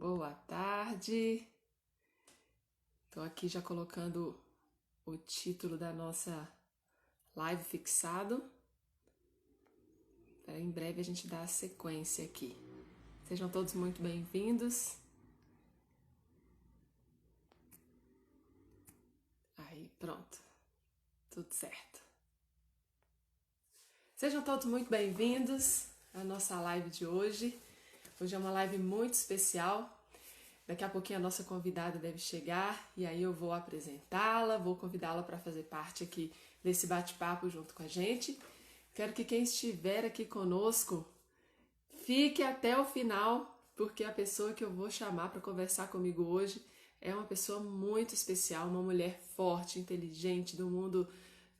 Boa tarde. Estou aqui já colocando o título da nossa live fixado. Para em breve a gente dar a sequência aqui. Sejam todos muito bem-vindos. Aí, pronto. Tudo certo. Sejam todos muito bem-vindos à nossa live de hoje. Hoje é uma live muito especial. Daqui a pouquinho a nossa convidada deve chegar e aí eu vou apresentá-la, vou convidá-la para fazer parte aqui desse bate-papo junto com a gente. Quero que quem estiver aqui conosco fique até o final, porque a pessoa que eu vou chamar para conversar comigo hoje é uma pessoa muito especial, uma mulher forte, inteligente do mundo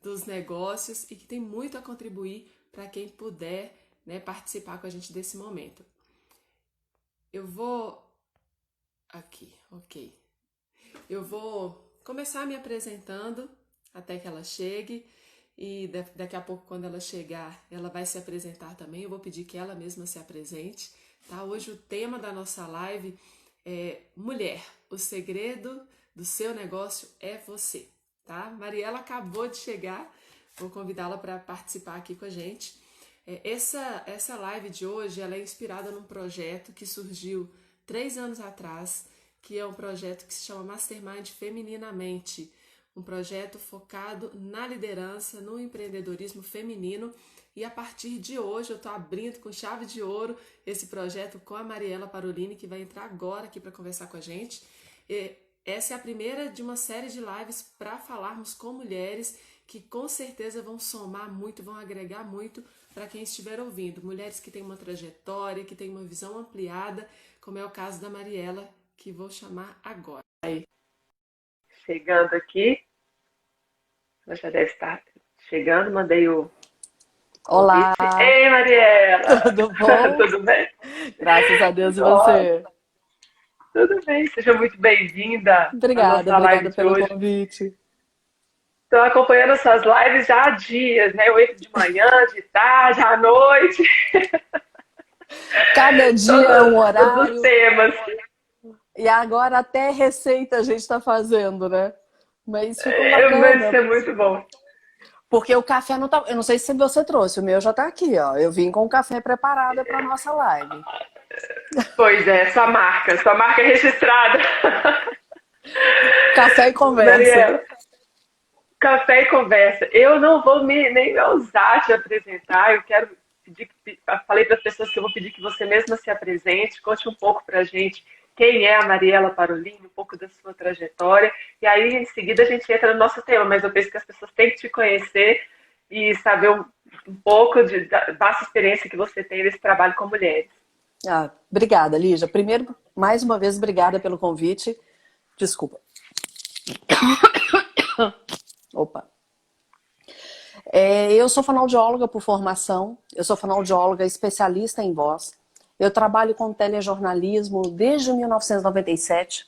dos negócios e que tem muito a contribuir para quem puder, né, participar com a gente desse momento. Eu vou... Aqui, ok. Eu vou começar me apresentando até que ela chegue e daqui a pouco, quando ela chegar, ela vai se apresentar também. Eu vou pedir que ela mesma se apresente, tá? Hoje o tema da nossa live é Mulher, o segredo do seu negócio é você, tá? Mariela acabou de chegar, vou convidá-la para participar aqui com a gente. Essa live de hoje ela é inspirada num projeto que surgiu 3 anos atrás, que é um projeto que se chama Mastermind Femininamente, um projeto focado na liderança, no empreendedorismo feminino, e a partir de hoje eu estou abrindo com chave de ouro esse projeto com a Mariela Parolini, que vai entrar agora aqui para conversar com a gente. Essa é a primeira de uma série de lives para falarmos com mulheres que com certeza vão somar muito, vão agregar muito para quem estiver ouvindo. Mulheres que têm uma trajetória, que têm uma visão ampliada, como é o caso da Mariela, que vou chamar agora. Aí, chegando aqui, ela já deve estar chegando, mandei o Olá, convite. Ei, Mariela! tudo bom? Tudo bem? Graças a Deus e Nossa, você? tudo bem, seja muito bem-vinda à Obrigada, nossa live obrigada de pelo hoje. convite. Estou acompanhando suas lives já há dias, né? Eu entro de manhã, de tarde, à noite, Cada dia é um todos os horário temas. e agora até receita a gente está fazendo, né? Mas ficou Vai bacana, ser muito bom. porque o café não tá. Eu não sei se você trouxe, o meu já tá aqui, ó. Eu vim com o café preparado para nossa live. Pois é, sua marca registrada. Café e conversa. Mariela, café e conversa. Eu não vou nem ousar te apresentar. Eu quero pedir, falei para as pessoas que eu vou pedir que você mesma se apresente, conte um pouco para a gente quem é a Mariela Parolin, um pouco da sua trajetória. E aí, em seguida, a gente entra no nosso tema. Mas eu penso que as pessoas têm que te conhecer e saber um pouco da vasta experiência que você tem nesse trabalho com mulheres. Ah, obrigada, Lígia. Primeiro, mais uma vez, obrigada pelo convite. Desculpa. Opa. Eu sou fonoaudióloga por formação, eu sou fonoaudióloga especialista em voz. Eu trabalho com telejornalismo desde 1997,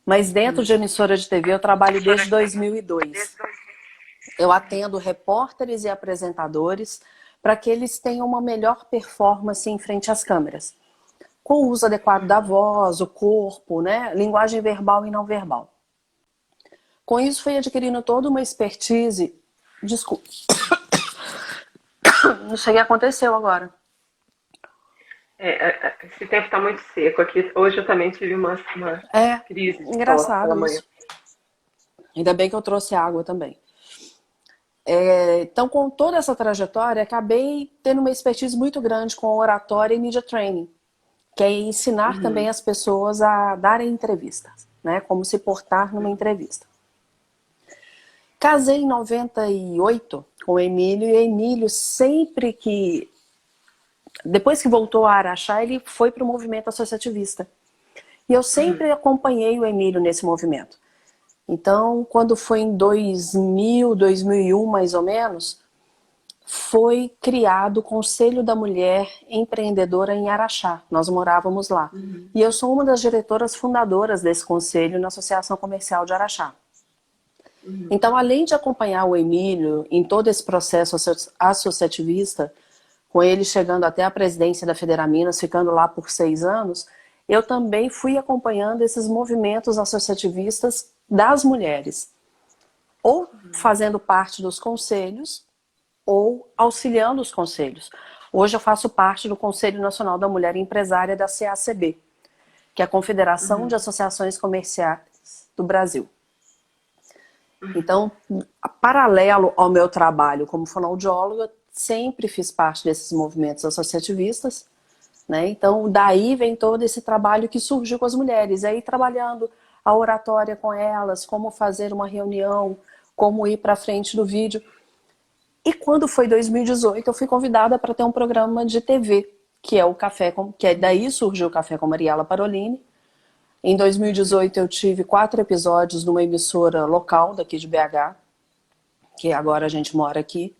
mas dentro de emissora de TV eu trabalho desde 2002. Eu atendo repórteres e apresentadores para que eles tenham uma melhor performance em frente às câmeras, com o uso adequado da voz, o corpo, né? Linguagem verbal e não verbal. Com isso fui adquirindo toda uma expertise. Desculpa. Não sei o que aconteceu agora. Esse tempo está muito seco aqui. Hoje eu também tive uma crise de tosse pela Engraçado manhã. isso. Ainda bem que eu trouxe água também. Então, com toda essa trajetória, acabei tendo uma expertise muito grande com oratória e media training, que é ensinar também as pessoas a darem entrevistas, né? Como se portar numa entrevista. Casei em 98 com o Emílio, e o Emílio sempre que... Depois que voltou a Araxá, ele foi para o movimento associativista. E eu sempre acompanhei o Emílio nesse movimento. Então, quando foi em 2000, 2001 mais ou menos, foi criado o Conselho da Mulher Empreendedora em Araxá. Nós morávamos lá. E eu sou uma das diretoras fundadoras desse conselho na Associação Comercial de Araxá. Então, além de acompanhar o Emílio em todo esse processo associativista, com ele chegando até a presidência da Federaminas, ficando lá por 6 anos, eu também fui acompanhando esses movimentos associativistas das mulheres, ou fazendo parte dos conselhos, ou auxiliando os conselhos. Hoje eu faço parte do Conselho Nacional da Mulher Empresária da CACB, que é a Confederação de Associações Comerciais do Brasil. Então, paralelo ao meu trabalho como fonoaudióloga, sempre fiz parte desses movimentos associativistas, né? Então, daí vem todo esse trabalho que surgiu com as mulheres. Aí, trabalhando a oratória com elas, como fazer uma reunião, como ir para frente do vídeo. E quando foi 2018, eu fui convidada para ter um programa de TV, que é o Café com... daí surgiu o Café com Mariela Parolini. Em 2018 eu tive 4 episódios numa emissora local daqui de BH, que agora a gente mora aqui.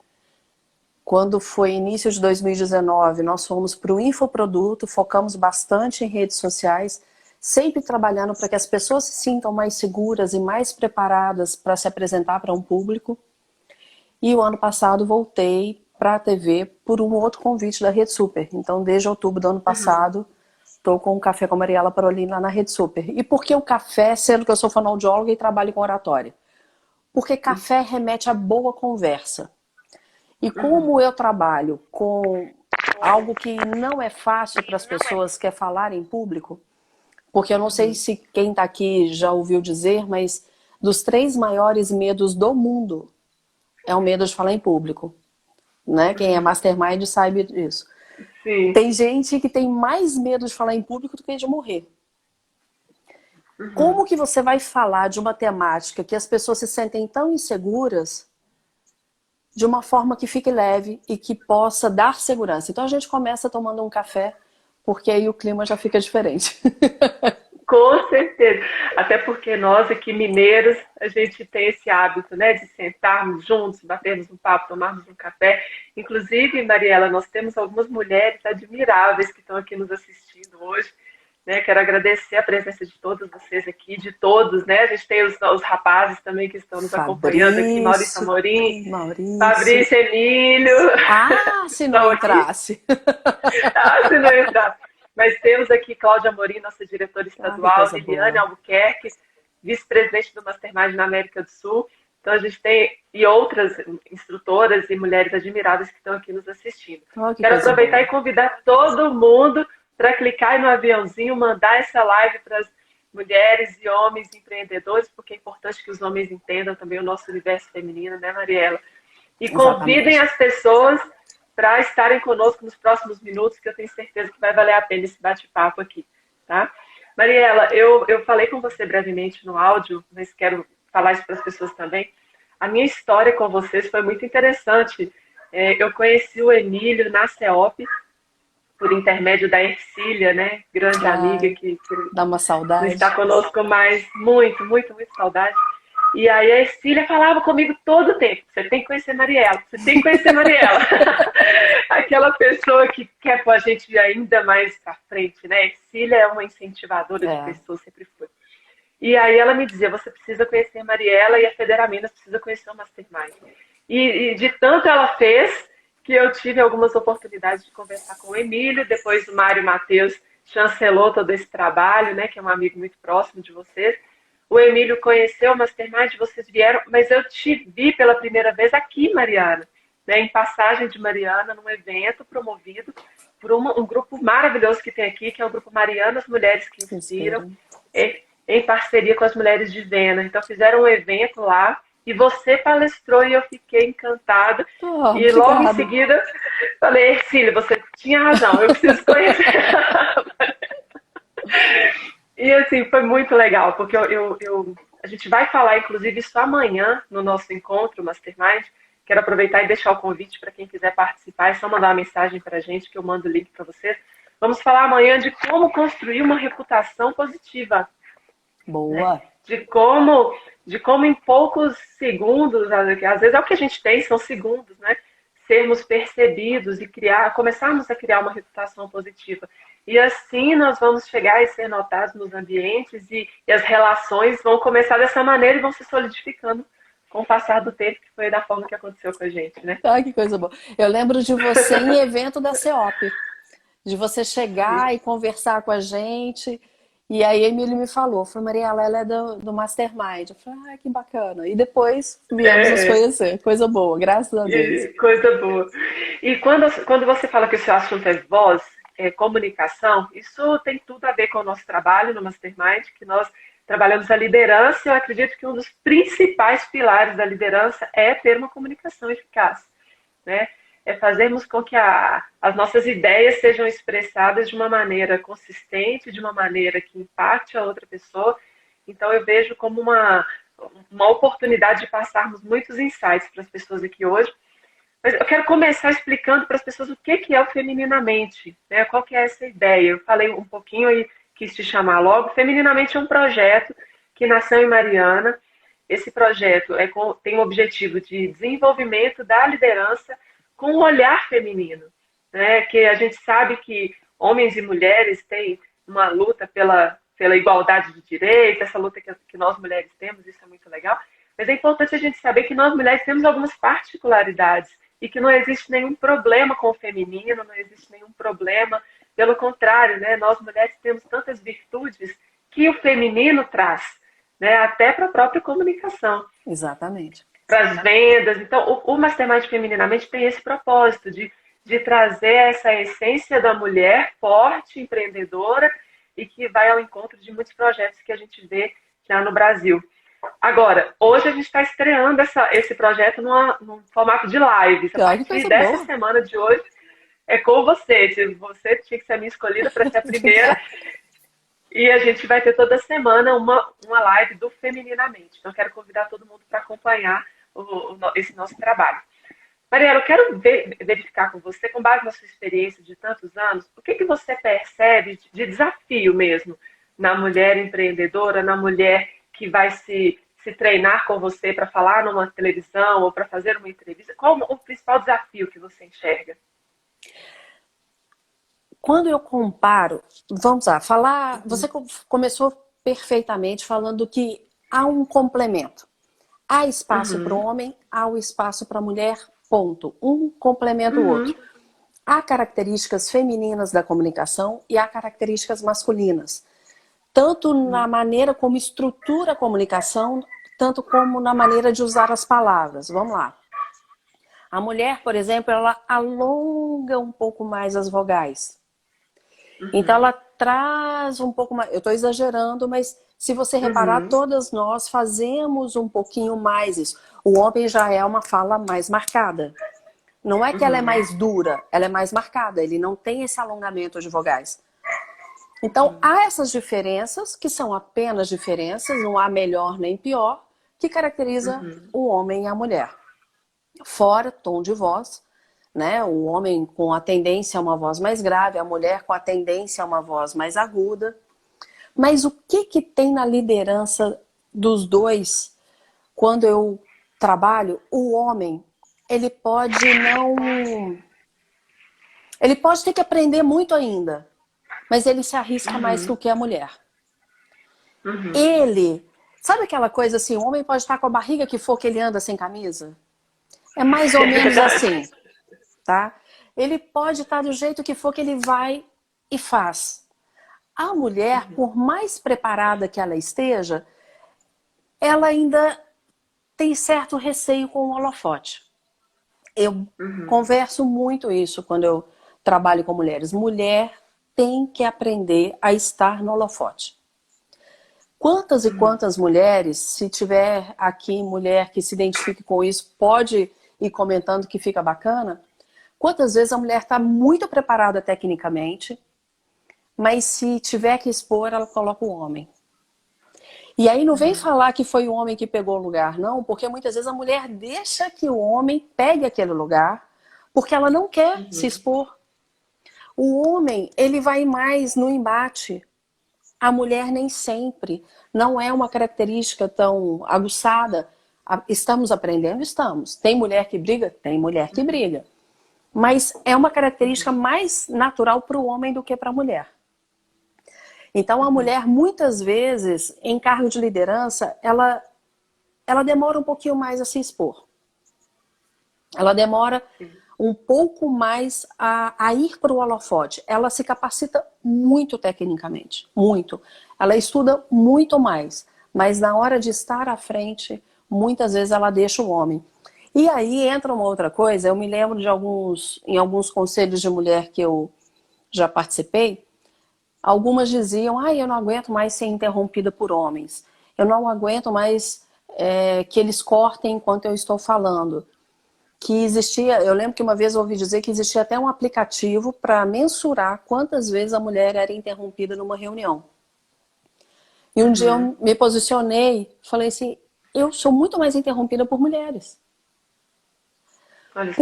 Quando foi início de 2019, nós fomos para o infoproduto, focamos bastante em redes sociais, sempre trabalhando para que as pessoas se sintam mais seguras e mais preparadas para se apresentar para um público. E o ano passado voltei para a TV por um outro convite da Rede Super. Então, desde outubro do ano passado, estou com o Café com Mariela Parolini lá na Rede Super. E por que o café, sendo que eu sou fonoaudióloga e trabalho com oratória? Porque café remete a boa conversa. E como eu trabalho com algo que não é fácil para as pessoas, que é falar em público, porque eu não sei se quem está aqui já ouviu dizer, mas dos 3 maiores medos do mundo é o medo de falar em público. Né? Quem é mastermind sabe disso. Sim. Tem gente que tem mais medo de falar em público do que de morrer. Como que você vai falar de uma temática que as pessoas se sentem tão inseguras de uma forma que fique leve e que possa dar segurança? Então a gente começa tomando um café, porque aí o clima já fica diferente. Com certeza. Até porque nós aqui mineiros, a gente tem esse hábito, né, de sentarmos juntos, batermos um papo, tomarmos um café. Inclusive, Mariela, nós temos algumas mulheres admiráveis que estão aqui nos assistindo hoje. Né? Quero agradecer a presença de todas vocês aqui, de todos, né? A gente tem os rapazes também que estão nos acompanhando aqui, Maurício Amorim, Fabrício Emílio. Ah, se não entrasse. Ah, se não entrasse. Mas temos aqui Cláudia Amorim, nossa diretora estadual, Liliane Albuquerque, vice-presidente do Mastermind na América do Sul. Então a gente tem, e outras instrutoras e mulheres admiráveis que estão aqui nos assistindo. Quero aproveitar e convidar todo mundo para clicar no aviãozinho, mandar essa live para as mulheres e homens empreendedores, porque é importante que os homens entendam também o nosso universo feminino, né, Mariela? E convidem as pessoas para estarem conosco nos próximos minutos, que eu tenho certeza que vai valer a pena esse bate-papo aqui, tá? Mariela, eu falei com você brevemente no áudio, mas quero falar isso para as pessoas também. A minha história com vocês foi muito interessante. Eu conheci o Emílio na CEOP, por intermédio da Ercília, né? Grande amiga que dá uma saudade. Está conosco mais, muito saudade. E aí a Ercília falava comigo todo o tempo: você tem que conhecer Mariela, você tem que conhecer Mariela. Aquela pessoa que quer pôr a gente ir ainda mais pra frente, né? Ercília é uma incentivadora de pessoas, sempre foi. E aí ela me dizia: você precisa conhecer Mariela e a Federaminas precisa conhecer o Mastermind. E de tanto ela fez, que eu tive algumas oportunidades de conversar com o Emílio, depois o Mário Matheus chancelou todo esse trabalho, né, que é um amigo muito próximo de vocês. O Emílio conheceu o Mastermind, vocês vieram, mas eu te vi pela primeira vez aqui, Mariana, né, em Passagem de Mariana, num evento promovido por um grupo maravilhoso que tem aqui, que é o grupo Marianas Mulheres que Inspiram, em parceria com as mulheres de Vena. Então fizeram um evento lá, e você palestrou e eu fiquei encantada. E logo em seguida, falei: Ercília, você tinha razão, eu preciso conhecer. E assim, foi muito legal, porque a gente vai falar, inclusive, isso amanhã no nosso encontro Mastermind. Quero aproveitar e deixar o convite para quem quiser participar. É só mandar uma mensagem para a gente, que eu mando o link para vocês. Vamos falar amanhã de como construir uma reputação positiva. Boa! Né? De como em poucos segundos, às vezes é o que a gente tem, são segundos, né? Sermos percebidos e começarmos a criar uma reputação positiva. E assim nós vamos chegar e ser notados nos ambientes e as relações vão começar dessa maneira e vão se solidificando com o passar do tempo, que foi da forma que aconteceu com a gente, né? Ah, que coisa boa. Eu lembro de você em evento da CEOP. de você chegar e conversar com a gente. E aí a Emília me falou, Mariela, ela é do Mastermind. Eu falei, ah, que bacana. E depois viemos nos É, conhecer. Coisa boa, graças a Deus. coisa boa. E quando você fala que o seu assunto é voz, comunicação, isso tem tudo a ver com o nosso trabalho no Mastermind, que nós trabalhamos a liderança. Eu acredito que um dos principais pilares da liderança é ter uma comunicação eficaz, né? É fazermos com que as nossas ideias sejam expressadas de uma maneira consistente, de uma maneira que impacte a outra pessoa. Então, eu vejo como uma oportunidade de passarmos muitos insights para as pessoas aqui hoje. Mas eu quero começar explicando para as pessoas o que é o Femininamente, né? Qual que é essa ideia. Eu falei um pouquinho e quis te chamar logo. Femininamente é um projeto que nasceu em Mariana. Esse projeto tem o objetivo de desenvolvimento da liderança com um olhar feminino, né? Que a gente sabe que homens e mulheres têm uma luta pela igualdade de direitos, essa luta que nós mulheres temos, isso é muito legal, mas é importante a gente saber que nós mulheres temos algumas particularidades e que não existe nenhum problema com o feminino, não existe nenhum problema, pelo contrário, né? Nós mulheres temos tantas virtudes que o feminino traz, né? Até para a própria comunicação. Exatamente. Para as vendas. Então, o Mastermind Femininamente tem esse propósito de trazer essa essência da mulher forte, empreendedora e que vai ao encontro de muitos projetos que a gente vê já no Brasil. Agora, hoje a gente está estreando esse projeto num formato de lives. A partir dessa semana de hoje é com você. Você tinha que ser a minha escolhida para ser a primeira. E a gente vai ter toda semana uma live do Femininamente. Então, quero convidar todo mundo para acompanhar esse nosso trabalho. Mariela, eu quero verificar com você, com base na sua experiência de tantos anos, o que você percebe de desafio mesmo na mulher empreendedora, na mulher que vai se treinar com você para falar numa televisão ou para fazer uma entrevista? Qual o principal desafio que você enxerga? Quando eu comparo, vamos lá, você começou perfeitamente falando que há um complemento. Há espaço para o homem, há o espaço para a mulher, ponto. Um complementa o outro. Há características femininas da comunicação e há características masculinas. Tanto na maneira como estrutura a comunicação, tanto como na maneira de usar as palavras. Vamos lá. A mulher, por exemplo, ela alonga um pouco mais as vogais. Então ela traz um pouco mais, eu estou exagerando, mas se você reparar, todas nós fazemos um pouquinho mais isso. O homem já é uma fala mais marcada. Não é que ela é mais dura, ela é mais marcada, ele não tem esse alongamento de vogais. Então há essas diferenças, que são apenas diferenças, não há melhor nem pior, que caracteriza o homem e a mulher. Fora tom de voz, né? O homem com a tendência a uma voz mais grave, a mulher com a tendência a uma voz mais aguda. Mas o que tem na liderança dos dois, quando eu trabalho, o homem, ele pode ter que aprender muito ainda, mas ele se arrisca mais do que a mulher. Ele, sabe aquela coisa assim, o homem pode estar com a barriga que for que ele anda sem camisa? É mais ou menos assim, tá? Ele pode estar do jeito que for que ele vai e faz. A mulher, por mais preparada que ela esteja, ela ainda tem certo receio com o holofote. Eu converso muito isso quando eu trabalho com mulheres. Mulher tem que aprender a estar no holofote. Quantas e quantas mulheres, se tiver aqui mulher que se identifique com isso, pode ir comentando que fica bacana. Quantas vezes a mulher está muito preparada tecnicamente, mas se tiver que expor, ela coloca o homem. E aí não vem falar que foi o homem que pegou o lugar, não, porque muitas vezes a mulher deixa que o homem pegue aquele lugar, porque ela não quer se expor. O homem, ele vai mais no embate. A mulher nem sempre. Não é uma característica tão aguçada. Estamos aprendendo? Estamos. Tem mulher que briga? Tem mulher que briga. Mas é uma característica mais natural para o homem do que para a mulher. Então a mulher, muitas vezes, em cargo de liderança, ela demora um pouquinho mais a se expor. Ela demora um pouco mais a ir para o holofote. Ela se capacita muito tecnicamente, muito. Ela estuda muito mais, mas na hora de estar à frente, muitas vezes ela deixa o homem. E aí entra uma outra coisa, eu me lembro de em alguns conselhos de mulher que eu já participei, algumas diziam, eu não aguento mais ser interrompida por homens, eu não aguento mais que eles cortem enquanto eu estou falando. Que existia, eu lembro que uma vez eu ouvi dizer que existia até um aplicativo para mensurar quantas vezes a mulher era interrompida numa reunião. E um dia eu me posicionei, falei assim, eu sou muito mais interrompida por mulheres. Olha só.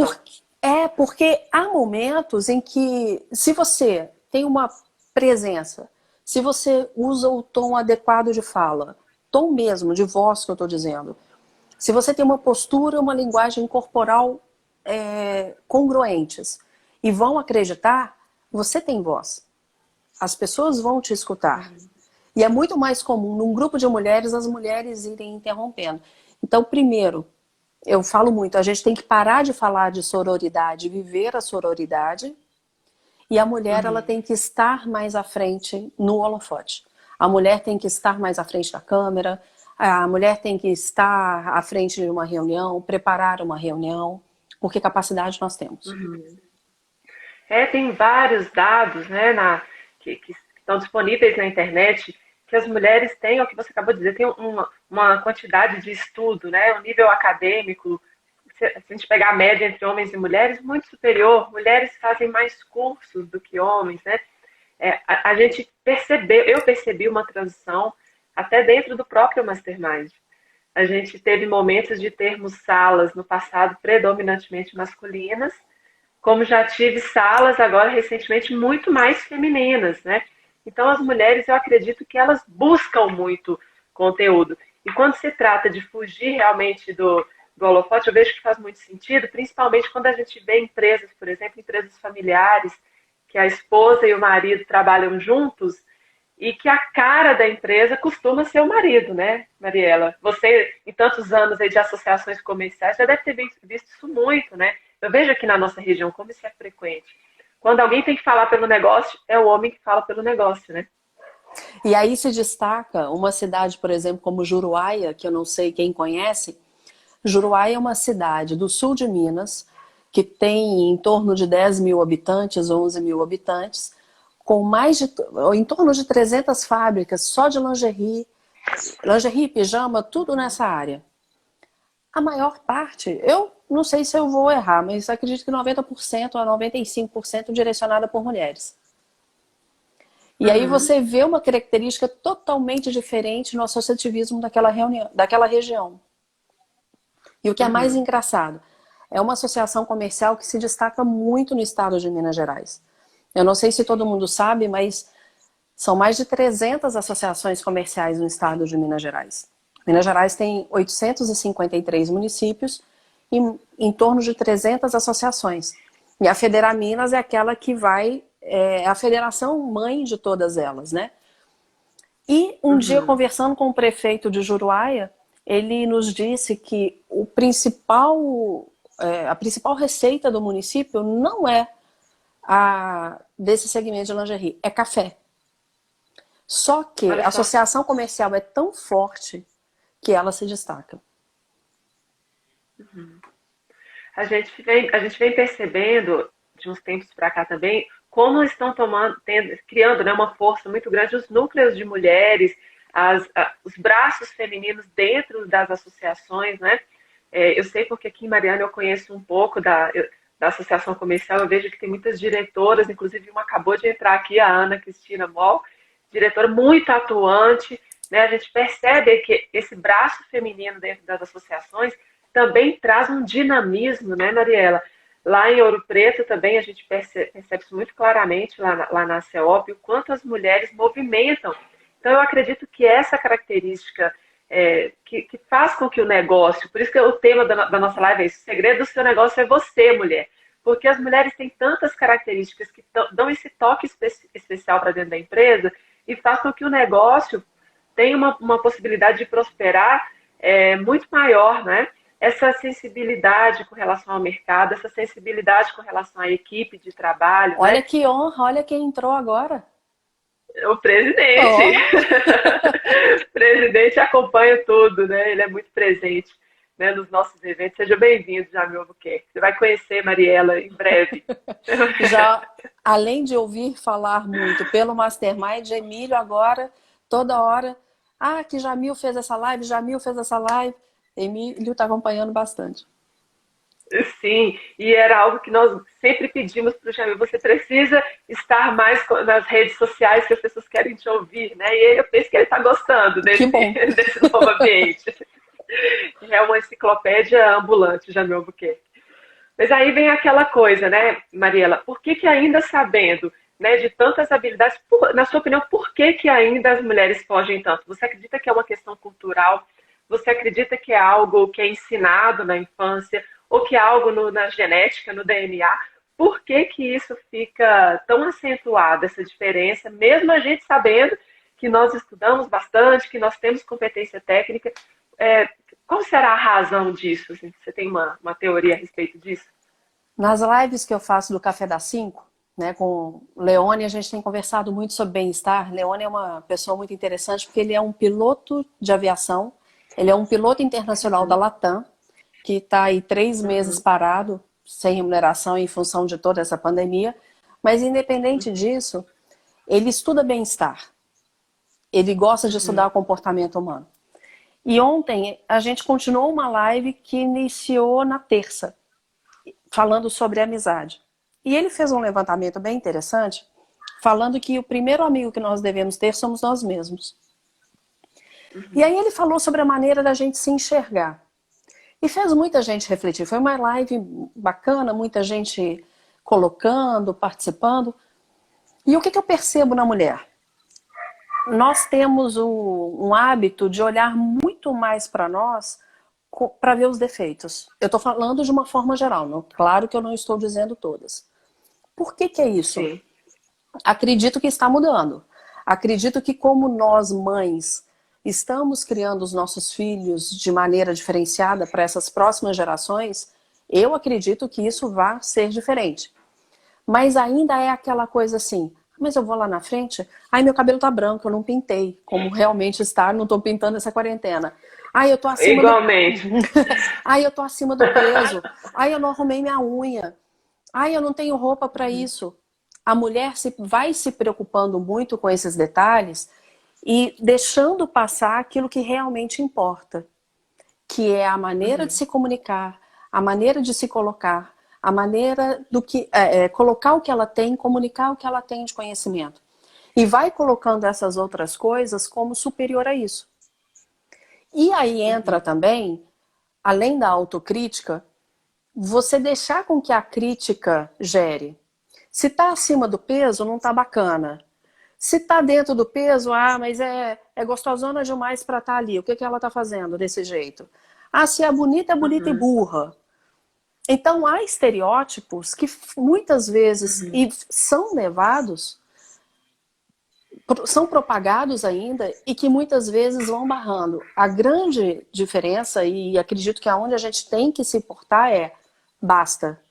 Porque há momentos em que, se você tem uma presença, se você usa o tom adequado de fala, tom mesmo, de voz que eu estou dizendo, se você tem uma postura, uma linguagem corporal congruentes e vão acreditar, você tem voz. As pessoas vão te escutar. E é muito mais comum, num grupo de mulheres, as mulheres irem interrompendo. Então, primeiro, eu falo muito, a gente tem que parar de falar de sororidade, viver a sororidade. E a mulher, ela tem que estar mais à frente no holofote. A mulher tem que estar mais à frente da câmera, a mulher tem que estar à frente de uma reunião, preparar uma reunião, porque capacidade nós temos. Tem vários dados, né, que estão disponíveis na internet, que as mulheres têm, o que você acabou de dizer, tem uma quantidade de estudo, né, um nível acadêmico, se a gente pegar a média entre homens e mulheres, muito superior. Mulheres fazem mais cursos do que homens, né? A gente eu percebi uma transição até dentro do próprio Mastermind. A gente teve momentos de termos salas no passado predominantemente masculinas, como já tive salas agora recentemente muito mais femininas, né? Então as mulheres, eu acredito que elas buscam muito conteúdo. E quando se trata de fugir realmente do holofote, eu vejo que faz muito sentido, principalmente quando a gente vê empresas, por exemplo, empresas familiares, que a esposa e o marido trabalham juntos, e que a cara da empresa costuma ser o marido, né, Mariela? Você, em tantos anos aí de associações comerciais, já deve ter visto isso muito, né? Eu vejo aqui na nossa região como isso é frequente. Quando alguém tem que falar pelo negócio, é o homem que fala pelo negócio, né? E aí se destaca uma cidade, por exemplo, como Juruáia, que eu não sei quem conhece. Juruáia é uma cidade do sul de Minas, que tem em torno de 10 mil habitantes, 11 mil habitantes, com em torno de 300 fábricas só de lingerie, pijama, tudo nessa área. A maior parte, eu não sei se eu vou errar, mas acredito que 90% a 95% direcionada por mulheres. E aí você vê uma característica totalmente diferente no associativismo daquela região. E o que é mais engraçado, é uma associação comercial que se destaca muito no estado de Minas Gerais. Eu não sei se todo mundo sabe, mas são mais de 300 associações comerciais no estado de Minas Gerais. Minas Gerais tem 853 municípios e em torno de 300 associações. E a Federaminas é aquela que é a federação mãe de todas elas, né? E um dia, conversando com o prefeito de Juruáia, ele nos disse que a principal receita do município não é desse segmento de lingerie, é café. Só que a associação comercial é tão forte que ela se destaca. A gente vem percebendo, de uns tempos para cá também, como estão criando, né, uma força muito grande os núcleos de mulheres, os braços femininos dentro das associações, né? Eu sei porque aqui em Mariana eu conheço um pouco da associação comercial, eu vejo que tem muitas diretoras, inclusive uma acabou de entrar aqui, a Ana Cristina Moll, diretora muito atuante, né? A gente percebe que esse braço feminino dentro das associações também traz um dinamismo, né, Mariela? Lá em Ouro Preto também a gente percebe isso muito claramente, lá na CEOP, o quanto as mulheres movimentam. Então eu acredito que essa característica que faz com que o negócio, por isso que o tema da nossa live é isso, o segredo do seu negócio é você, mulher. Porque as mulheres têm tantas características que dão esse toque especial para dentro da empresa e faz com que o negócio tenha uma possibilidade de prosperar muito maior, né? essa sensibilidade com relação ao mercado, essa sensibilidade com relação à equipe de trabalho. Olha né? que honra, olha quem entrou agora. O presidente. Oh. O presidente acompanha tudo, né? Ele é muito presente, né, nos nossos eventos. Seja bem-vindo, Jamil Albuquerque. Você vai conhecer Mariela em breve. Já, além de ouvir falar muito pelo Mastermind, Emílio agora, toda hora, que Jamil fez essa live, Jamil fez essa live. Emílio está acompanhando bastante. Sim, e era algo que nós sempre pedimos para o Jamil, você precisa estar mais nas redes sociais que as pessoas querem te ouvir, né? E eu penso que ele está gostando desse novo ambiente. É uma enciclopédia ambulante, Jamil Albuquerque. Mas aí vem aquela coisa, né, Mariela? Por que ainda sabendo, né, de tantas habilidades, na sua opinião, por que ainda as mulheres fogem tanto? Você acredita que é uma questão cultural? Você acredita que é algo que é ensinado na infância? Ou que é algo na genética, no DNA? Por que isso fica tão acentuado, essa diferença, mesmo a gente sabendo que nós estudamos bastante, que nós temos competência técnica? Qual será a razão disso? Você tem uma teoria a respeito disso? Nas lives que eu faço do Café das 5, né, com o Leone, a gente tem conversado muito sobre bem-estar. Leone é uma pessoa muito interessante porque ele é um piloto de aviação, ele é um piloto internacional da Latam, que está aí 3 meses parado, sem remuneração em função de toda essa pandemia. Mas independente disso, ele estuda bem-estar. Ele gosta de estudar o comportamento humano. E ontem a gente continuou uma live que iniciou na terça, falando sobre amizade. E ele fez um levantamento bem interessante, falando que o primeiro amigo que nós devemos ter somos nós mesmos. E aí ele falou sobre a maneira da gente se enxergar. E fez muita gente refletir. Foi uma live bacana, muita gente colocando, participando. E o que eu percebo na mulher? Nós temos um hábito de olhar muito mais para nós para ver os defeitos. Eu estou falando de uma forma geral, não? Claro que eu não estou dizendo todas. Por que é isso? Sim. Acredito que está mudando. Acredito que como nós, mães, estamos criando os nossos filhos de maneira diferenciada para essas próximas gerações, eu acredito que isso vai ser diferente. Mas ainda é aquela coisa assim, mas eu vou lá na frente, meu cabelo tá branco, eu não pintei, como realmente está, não tô pintando essa quarentena. Eu tô acima Igualmente. eu tô acima do peso. Eu não arrumei minha unha. Eu não tenho roupa para isso. A mulher vai se preocupando muito com esses detalhes e deixando passar aquilo que realmente importa, que é a maneira de se comunicar, a maneira de se colocar, a maneira do que colocar o que ela tem, comunicar o que ela tem de conhecimento. E vai colocando essas outras coisas como superior a isso. E aí entra também, além da autocrítica, você deixar com que a crítica gere. Se está acima do peso, não está bacana. Se está dentro do peso, mas é gostosona demais para estar ali. O que ela está fazendo desse jeito? Se é bonita e burra. Então há estereótipos que muitas vezes e são levados, são propagados ainda e que muitas vezes vão barrando. A grande diferença, e acredito que aonde a gente tem que se portar basta.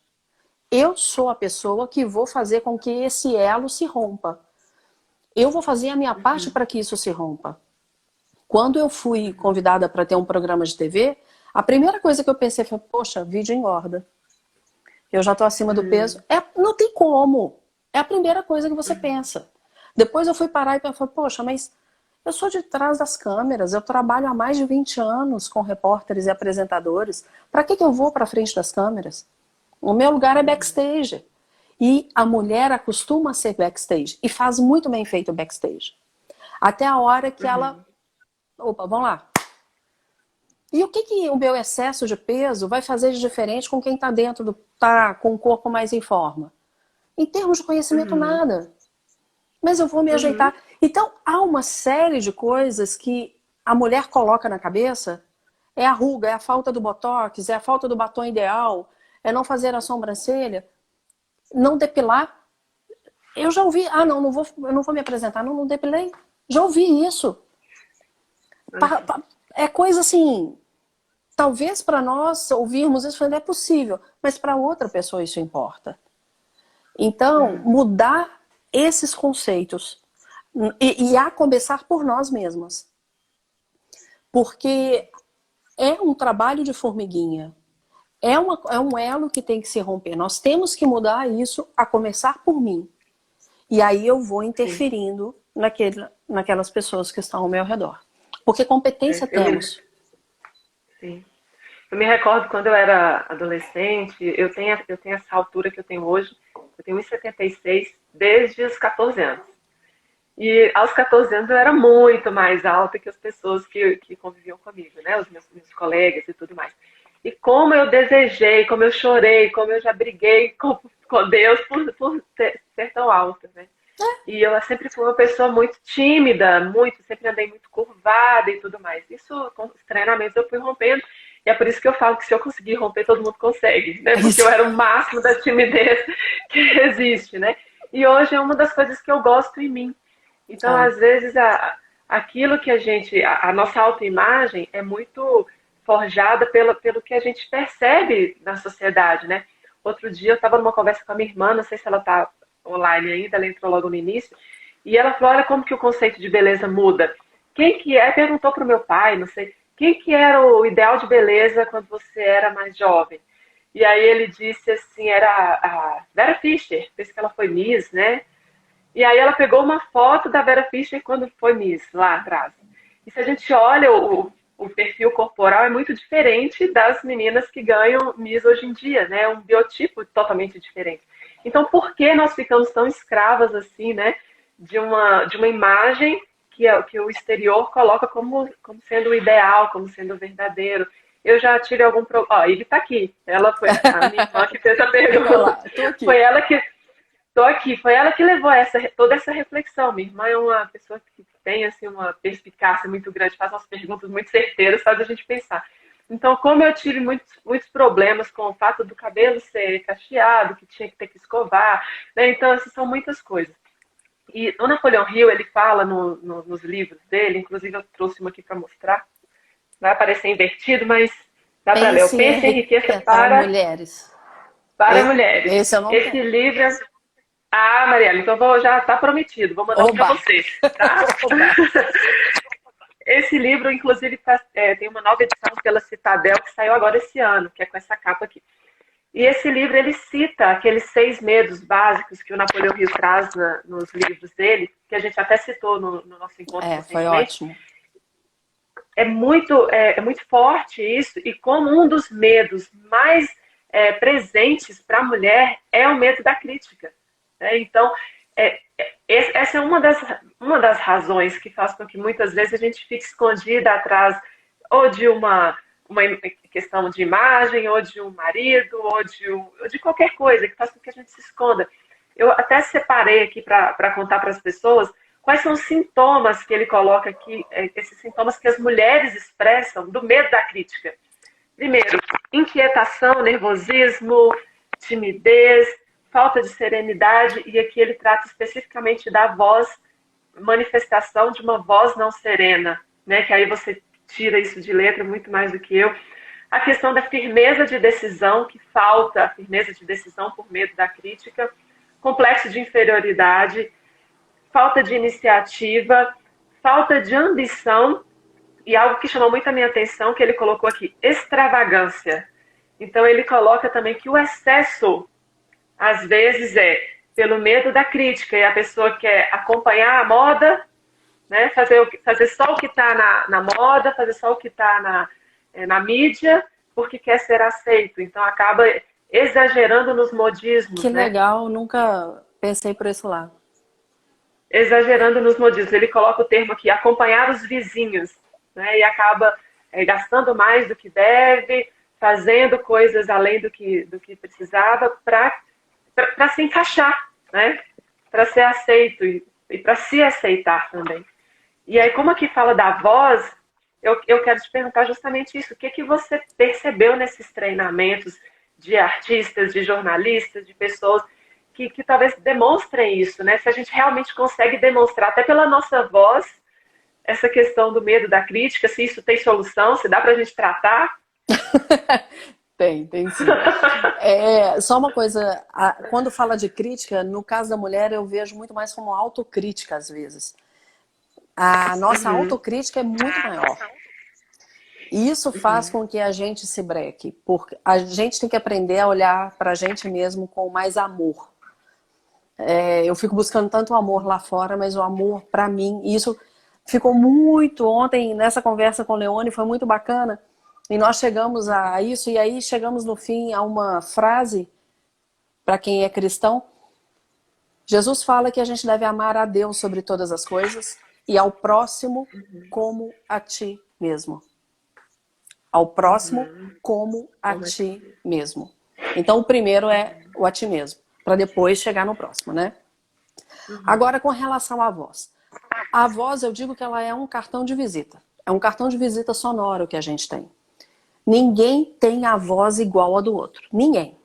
Eu sou a pessoa que vou fazer com que esse elo se rompa. Eu vou fazer a minha parte para que isso se rompa. Quando eu fui convidada para ter um programa de TV, a primeira coisa que eu pensei foi, poxa, vídeo engorda. Eu já estou acima do peso. Não tem como. É a primeira coisa que você pensa. Depois eu fui parar e pensar, poxa, mas eu sou de trás das câmeras, eu trabalho há mais de 20 anos com repórteres e apresentadores. Para que eu vou para frente das câmeras? O meu lugar é backstage. E a mulher acostuma a ser backstage. E faz muito bem feito o backstage. Até a hora que ela... Opa, vamos lá. E o que o meu excesso de peso vai fazer de diferente com quem está dentro, tá com o corpo mais em forma? Em termos de conhecimento, nada. Mas eu vou me ajeitar. Então, há uma série de coisas que a mulher coloca na cabeça. É a ruga, é a falta do botox, é a falta do batom ideal, é não fazer a sobrancelha, não depilar. Eu já ouvi, eu não vou me apresentar, não depilei. Já ouvi isso. É coisa assim, talvez para nós ouvirmos isso não é possível, mas para outra pessoa isso importa. Então, mudar esses conceitos e a começar por nós mesmas. Porque é um trabalho de formiguinha. É um elo que tem que se romper. Nós temos que mudar isso a começar por mim. E aí eu vou interferindo naquelas pessoas que estão ao meu redor. Porque competência temos. Sim. Eu me recordo quando eu era adolescente, eu tenho essa altura que eu tenho hoje, eu tenho 1,76 desde os 14 anos. E aos 14 anos eu era muito mais alta que as pessoas que conviviam comigo, né? Os meus colegas e tudo mais. E como eu desejei, como eu chorei, como eu já briguei com Deus por ser tão alta, né? E eu sempre fui uma pessoa muito tímida, sempre andei muito curvada e tudo mais. Isso, com os treinamentos, eu fui rompendo. E é por isso que eu falo que se eu conseguir romper, todo mundo consegue, né? Porque eu era o máximo da timidez que existe, né? E hoje é uma das coisas que eu gosto em mim. Então, às vezes, aquilo que a nossa autoimagem é muito forjada pelo que a gente percebe na sociedade, né? Outro dia eu estava numa conversa com a minha irmã, não sei se ela está online ainda, ela entrou logo no início, e ela falou, olha como que o conceito de beleza muda. Quem que é? Perguntou para o meu pai, não sei, quem que era o ideal de beleza quando você era mais jovem? E aí ele disse assim, era a Vera Fischer, penso que ela foi Miss, né? E aí ela pegou uma foto da Vera Fischer quando foi Miss, lá atrás. E se a gente olha o perfil corporal, é muito diferente das meninas que ganham Miss hoje em dia, né? É um biotipo totalmente diferente. Então, por que nós ficamos tão escravas assim, né? De uma imagem que o exterior coloca como sendo o ideal, como sendo o verdadeiro. Eu já tive algum problema. Ó, ele tá aqui. Ela foi a minha irmã que fez a pergunta. Foi ela que... Tô aqui. Foi ela que levou toda essa reflexão. Minha irmã é uma pessoa que tem assim, uma perspicácia muito grande, faz umas perguntas muito certeiras, faz a gente pensar. Então, como eu tive muitos problemas com o fato do cabelo ser cacheado, que tinha que ter que escovar, né? Então, essas são muitas coisas. E o Napoleão Hill, ele fala nos livros dele, inclusive eu trouxe uma aqui para mostrar, vai aparecer invertido, mas dá para ler. Pense em riqueza para mulheres. Para mulheres. Esse livro... Ah, Mariela, então já está prometido, vou mandar para vocês, tá? Esse livro, inclusive, tem uma nova edição pela Citadel que saiu agora esse ano, que é com essa capa aqui. E esse livro, ele cita aqueles 6 medos básicos que o Napoleão Hill traz nos livros dele, que a gente até citou no nosso encontro recentemente. Foi ótimo. É muito forte isso, e como um dos medos mais presentes para a mulher é o medo da crítica. Então, essa é uma das razões que faz com que muitas vezes a gente fique escondida atrás ou de uma questão de imagem, ou de um marido, ou de qualquer coisa que faz com que a gente se esconda. Eu até separei aqui para contar para as pessoas quais são os sintomas que ele coloca aqui, esses sintomas que as mulheres expressam do medo da crítica. Primeiro, inquietação, nervosismo, timidez, falta de serenidade, e aqui ele trata especificamente da voz, manifestação de uma voz não serena, né? Que aí você tira isso de letra muito mais do que eu. A questão da firmeza de decisão, que falta a firmeza de decisão por medo da crítica, complexo de inferioridade, falta de iniciativa, falta de ambição, e algo que chamou muito a minha atenção, que ele colocou aqui, extravagância. Então ele coloca também que o excesso às vezes pelo medo da crítica, e a pessoa quer acompanhar a moda, né? fazer só o que está na moda, fazer só o que está na mídia, porque quer ser aceito. Então acaba exagerando nos modismos. Que legal, nunca pensei por esse lado. Exagerando nos modismos. Ele coloca o termo aqui, acompanhar os vizinhos, né? E acaba gastando mais do que deve, fazendo coisas além do que precisava para se encaixar, né? Para ser aceito e para se aceitar também. E aí, como aqui fala da voz, eu quero te perguntar justamente isso. O que você percebeu nesses treinamentos de artistas, de jornalistas, de pessoas que talvez demonstrem isso, né? Se a gente realmente consegue demonstrar, até pela nossa voz, essa questão do medo da crítica, se isso tem solução, se dá para a gente tratar. Tem sim. Só uma coisa, quando fala de crítica, no caso da mulher eu vejo muito mais como autocrítica às vezes. A nossa autocrítica é muito maior. E isso faz com que a gente se breque, porque a gente tem que aprender a olhar para a gente mesmo com mais amor. Eu fico buscando tanto amor lá fora, mas o amor para mim, isso ficou muito ontem nessa conversa com o Leone, foi muito bacana. E nós chegamos a isso, e aí chegamos no fim a uma frase, para quem é cristão. Jesus fala que a gente deve amar a Deus sobre todas as coisas e ao próximo como a ti mesmo. Ao próximo como a ti mesmo. Então o primeiro é o a ti mesmo, para depois chegar no próximo, né? Agora com relação à voz. A voz, eu digo que ela é um cartão de visita. É um cartão de visita sonoro que a gente tem. Ninguém tem a voz igual a do outro. Ninguém.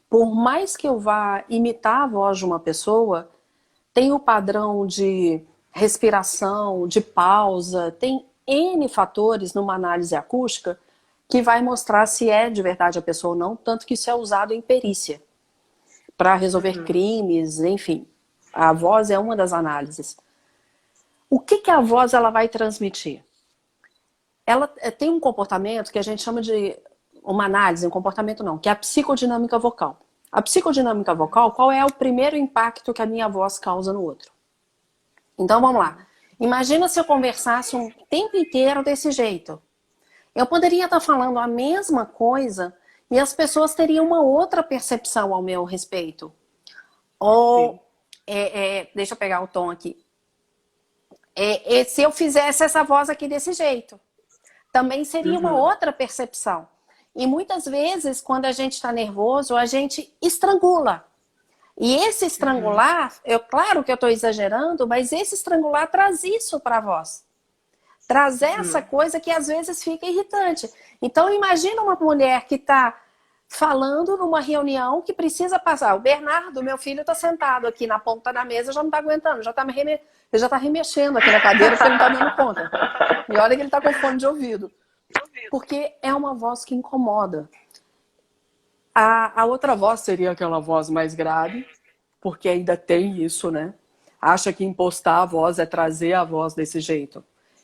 Por mais que eu vá imitar a voz de uma pessoa, tem o padrão de respiração, de pausa, tem N fatores numa análise acústica que vai mostrar se é de verdade a pessoa ou não, tanto que isso é usado em perícia para resolver crimes, enfim. A voz é uma das análises. O que a voz ela vai transmitir? Ela tem um comportamento que a gente chama de uma análise, um comportamento não, que é a psicodinâmica vocal. A psicodinâmica vocal, qual é o primeiro impacto que a minha voz causa no outro? Então vamos lá. Imagina se eu conversasse um tempo inteiro desse jeito. Eu poderia estar falando a mesma coisa e as pessoas teriam uma outra percepção ao meu respeito. Ou, deixa eu pegar o tom aqui. Se eu fizesse essa voz aqui desse jeito, também seria uma outra percepção. E muitas vezes, quando a gente está nervoso, a gente estrangula. E esse estrangular, claro que eu estou exagerando, mas esse estrangular traz isso para a voz. Traz essa coisa que às vezes fica irritante. Então imagina uma mulher que está falando numa reunião que precisa passar. O Bernardo, meu filho, está sentado aqui na ponta da mesa, já não está aguentando, ele já está remexendo aqui na cadeira porque ele não está dando conta. E olha que ele está com fone de ouvido. Porque é uma voz que incomoda. A outra voz seria aquela voz mais grave, porque ainda tem isso, né? Acha que impostar a voz é trazer a voz desse jeito.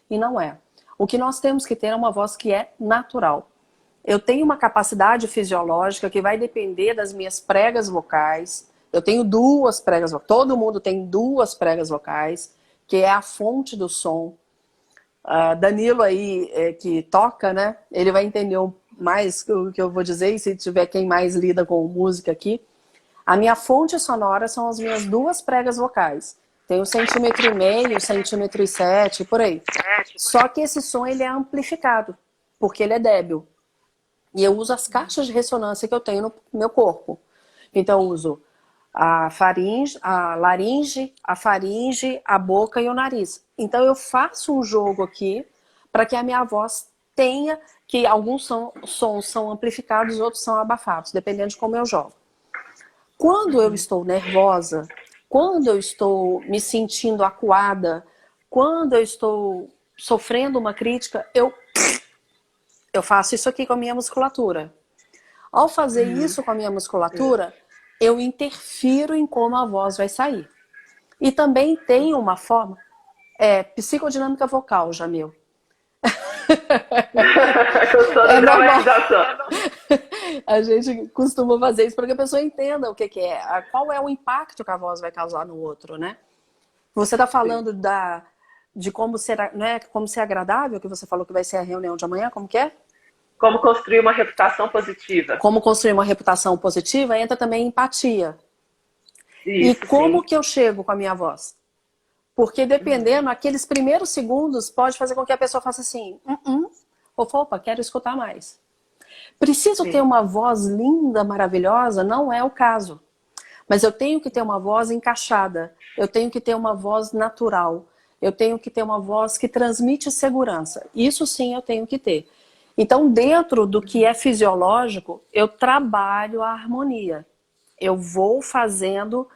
E não é. O que nós temos que ter é uma voz que é natural. Eu tenho uma capacidade fisiológica que vai depender das minhas pregas vocais. Eu tenho 2 pregas vocais. Todo mundo tem 2 pregas vocais, que é a fonte do som. Danilo aí, que toca, né? Ele vai entender mais o que eu vou dizer, e se tiver quem mais lida com música aqui. A minha fonte sonora são as minhas 2 pregas vocais. Tem 1,5 cm, 1,7 cm, por aí. Só que esse som ele é amplificado, porque ele é débil. E eu uso as caixas de ressonância que eu tenho no meu corpo. Então eu uso a laringe, a faringe, a boca e o nariz. Então eu faço um jogo aqui para que a minha voz tenha, que alguns sons são amplificados, outros são abafados, dependendo de como eu jogo. Quando eu estou nervosa, quando eu estou me sentindo acuada, quando eu estou sofrendo uma crítica, eu faço isso aqui com a minha musculatura. Ao fazer isso com a minha musculatura, eu interfiro em como a voz vai sair. E também tem uma forma, psicodinâmica vocal, Jamil. A gente costuma fazer isso para que a pessoa entenda o que é, qual é o impacto que a voz vai causar no outro, né? Você está falando de como ser, né, como ser agradável, que você falou que vai ser a reunião de amanhã, como que é? Como construir uma reputação positiva. Como construir uma reputação positiva, entra também empatia. Isso, e como que eu chego com a minha voz? Porque dependendo, aqueles primeiros segundos pode fazer com que a pessoa faça assim, opa, quero escutar mais. Preciso ter uma voz linda, maravilhosa? Não é o caso. Mas eu tenho que ter uma voz encaixada, eu tenho que ter uma voz natural, eu tenho que ter uma voz que transmite segurança. Isso sim eu tenho que ter. Então, dentro do que é fisiológico, eu trabalho a harmonia. Eu vou fazendo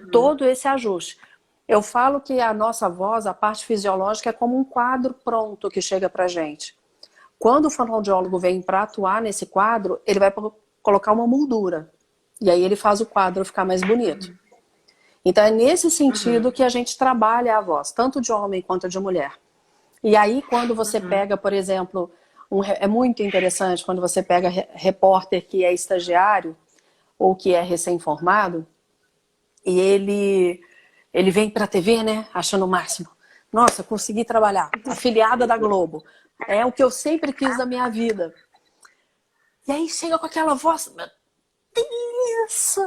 todo esse ajuste. Eu falo que a nossa voz, a parte fisiológica, é como um quadro pronto que chega pra gente. quando o fonoaudiólogo vem para atuar nesse quadro, ele vai colocar uma moldura. E aí ele faz o quadro ficar mais bonito. Então é nesse sentido que a gente trabalha a voz, tanto de homem quanto de mulher. E aí quando você pega, por exemplo, é muito interessante quando você pega repórter que é estagiário ou que é recém-formado, e ele vem para a TV, né, achando o máximo. Nossa, consegui trabalhar, afiliada da Globo. É o que eu sempre quis da minha vida. E aí chega com aquela voz, isso!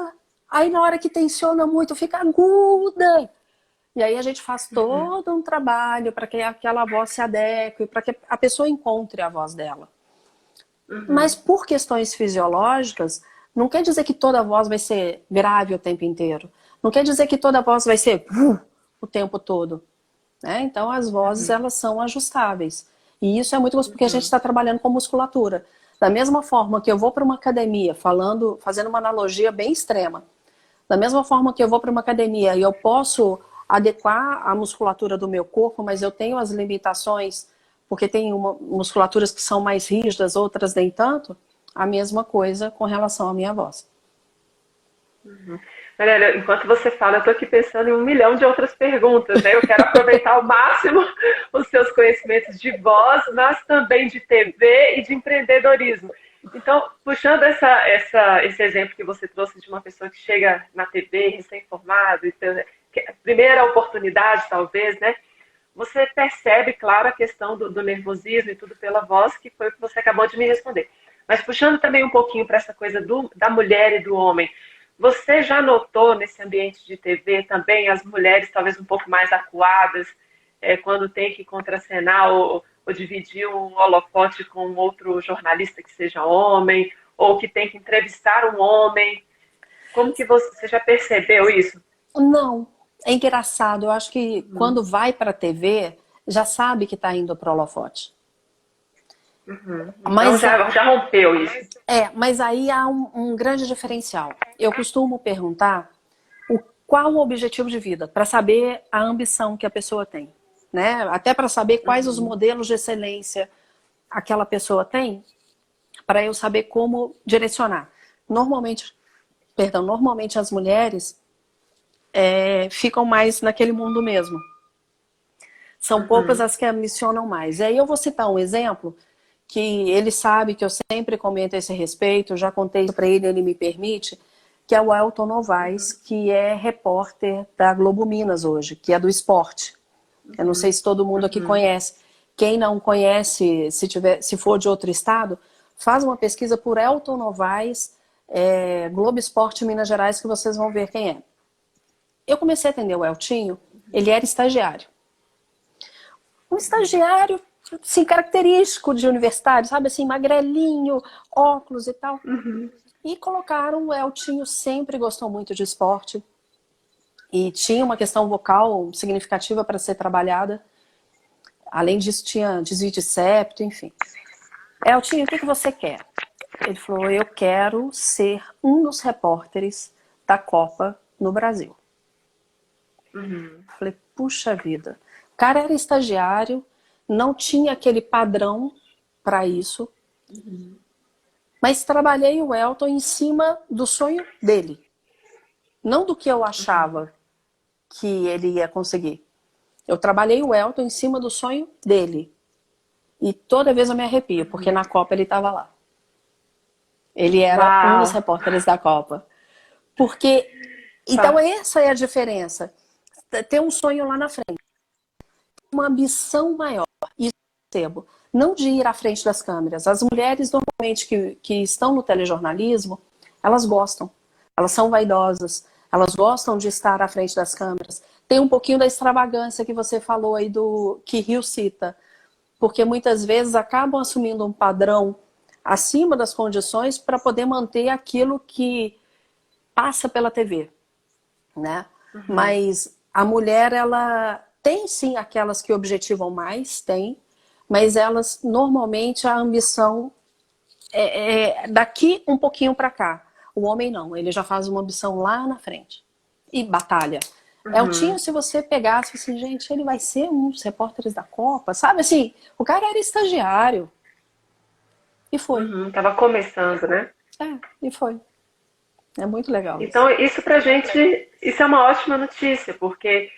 Aí na hora que tensiona muito, fica aguda. E aí a gente faz todo um trabalho para que aquela voz se adeque, para que a pessoa encontre a voz dela. Mas por questões fisiológicas, não quer dizer que toda voz vai ser grave o tempo inteiro. Não quer dizer que toda voz vai ser o tempo todo. Né? Então as vozes elas são ajustáveis. E isso é muito gostoso porque a gente está trabalhando com musculatura. Da mesma forma que eu vou para uma academia, fazendo uma analogia bem extrema, da mesma forma que eu vou para uma academia e eu posso adequar a musculatura do meu corpo, mas eu tenho as limitações, porque tem musculaturas que são mais rígidas, outras nem tanto, a mesma coisa com relação à minha voz. Marília, enquanto você fala, eu estou aqui pensando em 1 milhão de outras perguntas, né? Eu quero aproveitar ao máximo os seus conhecimentos de voz, mas também de TV e de empreendedorismo. Então, puxando esse exemplo que você trouxe de uma pessoa que chega na TV recém-formado, primeira oportunidade, talvez, né? Você percebe, claro, a questão do nervosismo e tudo pela voz, que foi o que você acabou de me responder. Mas puxando também um pouquinho para essa coisa da mulher e do homem, você já notou nesse ambiente de TV também as mulheres talvez um pouco mais acuadas, quando tem que contracenar ou dividir um holofote com outro jornalista que seja homem, ou que tem que entrevistar um homem? Como que você já percebeu isso? Não, é engraçado. Eu acho que quando vai para a TV, já sabe que está indo para o holofote. Mas então já rompeu isso. Mas aí há um grande diferencial. Eu costumo perguntar qual o objetivo de vida, para saber a ambição que a pessoa tem. Né? Até para saber quais os modelos de excelência aquela pessoa tem, para eu saber como direcionar. Normalmente as mulheres ficam mais naquele mundo mesmo. São poucas as que ambicionam mais. E aí eu vou citar um exemplo que ele sabe que eu sempre comento a esse respeito, eu já contei para ele, ele me permite, que é o Elton Novaes, que é repórter da Globo Minas hoje, que é do esporte. Eu não sei se todo mundo aqui conhece. Quem não conhece, se for de outro estado, faz uma pesquisa por Elton Novaes, Globo Esporte Minas Gerais, que vocês vão ver quem é. Eu comecei a atender o Eltinho, ele era estagiário. Um estagiário, assim, característico de universitário, sabe, assim, magrelinho, óculos e tal. E colocaram o Eltinho, sempre gostou muito de esporte. E tinha uma questão vocal significativa para ser trabalhada. Além disso, tinha desvio de septo, enfim. Eltinho, o que você quer? Ele falou, eu quero ser um dos repórteres da Copa no Brasil. Falei, puxa vida. O cara era estagiário, não tinha aquele padrão para isso. Mas trabalhei o Elton em cima do sonho dele. Não do que eu achava que ele ia conseguir. Eu trabalhei o Elton em cima do sonho dele. E toda vez eu me arrepio, porque na Copa ele estava lá. Ele era um dos repórteres da Copa. Porque, então essa é a diferença. Ter um sonho lá na frente. Uma ambição maior. Isso eu percebo. Não de ir à frente das câmeras. As mulheres, normalmente, que estão no telejornalismo, elas gostam. Elas são vaidosas. Elas gostam de estar à frente das câmeras. Tem um pouquinho da extravagância que você falou aí que Rio cita. Porque muitas vezes acabam assumindo um padrão acima das condições para poder manter aquilo que passa pela TV. Né? Mas a mulher, ela tem sim aquelas que objetivam mais, tem. Mas elas, normalmente, a ambição é daqui um pouquinho para cá. O homem não, ele já faz uma ambição lá na frente. E batalha. Eltinho, se você pegasse assim, gente, ele vai ser um dos repórteres da Copa, sabe assim? O cara era estagiário. E foi. Tava começando, né? E foi. É muito legal isso. Então, isso pra gente, isso é uma ótima notícia, porque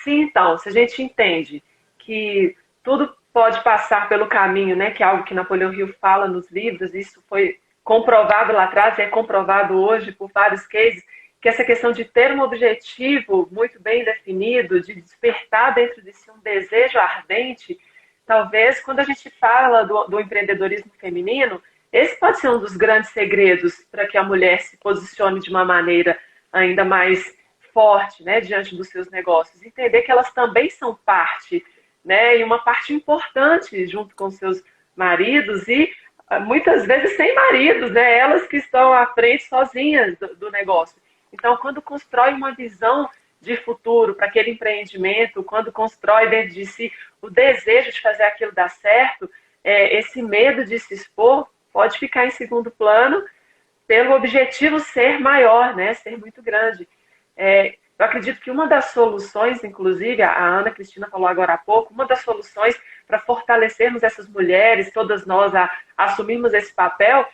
se a gente entende que tudo pode passar pelo caminho, né, que é algo que Napoleão Hill fala nos livros, isso foi comprovado lá atrás e é comprovado hoje por vários cases, que essa questão de ter um objetivo muito bem definido, de despertar dentro de si um desejo ardente, talvez quando a gente fala do empreendedorismo feminino, esse pode ser um dos grandes segredos para que a mulher se posicione de uma maneira ainda mais forte, né, diante dos seus negócios. Entender que elas também são parte, né, e uma parte importante junto com seus maridos e muitas vezes sem maridos, né, elas que estão à frente sozinhas do negócio. Então, quando constrói uma visão de futuro para aquele empreendimento, quando constrói dentro de si o desejo de fazer aquilo dar certo, esse medo de se expor pode ficar em segundo plano pelo objetivo ser maior, né? Ser muito grande. Eu acredito que uma das soluções, inclusive, a Ana Cristina falou agora há pouco, uma das soluções para fortalecermos essas mulheres, todas nós a assumirmos esse papel,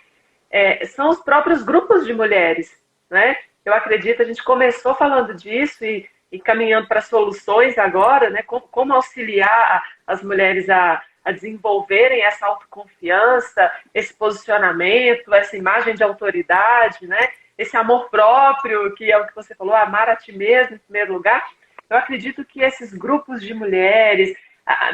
são os próprios grupos de mulheres, né? Eu acredito, a gente começou falando disso e caminhando para soluções agora, né? Como auxiliar as mulheres a desenvolverem essa autoconfiança, esse posicionamento, essa imagem de autoridade, né? Esse amor próprio, que é o que você falou, amar a ti mesmo em primeiro lugar. Eu acredito que esses grupos de mulheres,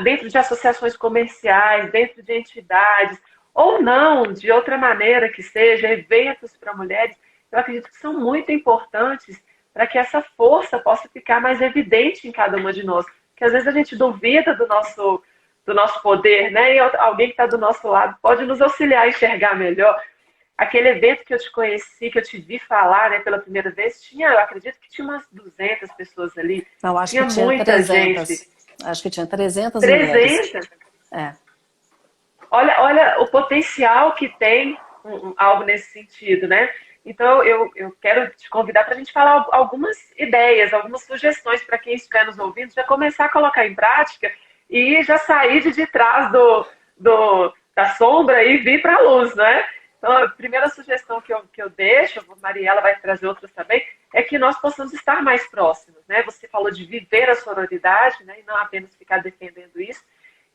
dentro de associações comerciais, dentro de entidades, ou não, de outra maneira que seja, eventos para mulheres, eu acredito que são muito importantes para que essa força possa ficar mais evidente em cada uma de nós. Porque às vezes a gente duvida do nosso poder, né? E alguém que está do nosso lado pode nos auxiliar a enxergar melhor. Aquele evento que eu te conheci, que eu te vi falar, né, pela primeira vez, eu acredito que tinha umas 200 pessoas ali. Não, acho tinha que tinha muita 300. gente. Acho que tinha 300 300? mulheres. Olha o potencial que tem algo nesse sentido, né? Então, eu quero te convidar para a gente falar algumas ideias, algumas sugestões para quem estiver nos ouvindo, já começar a colocar em prática e já sair de trás da sombra e vir para a luz, né? Então, a primeira sugestão que eu deixo, a Mariela vai trazer outras também, é que nós possamos estar mais próximos, né? Você falou de viver a sororidade, né? E não apenas ficar defendendo isso.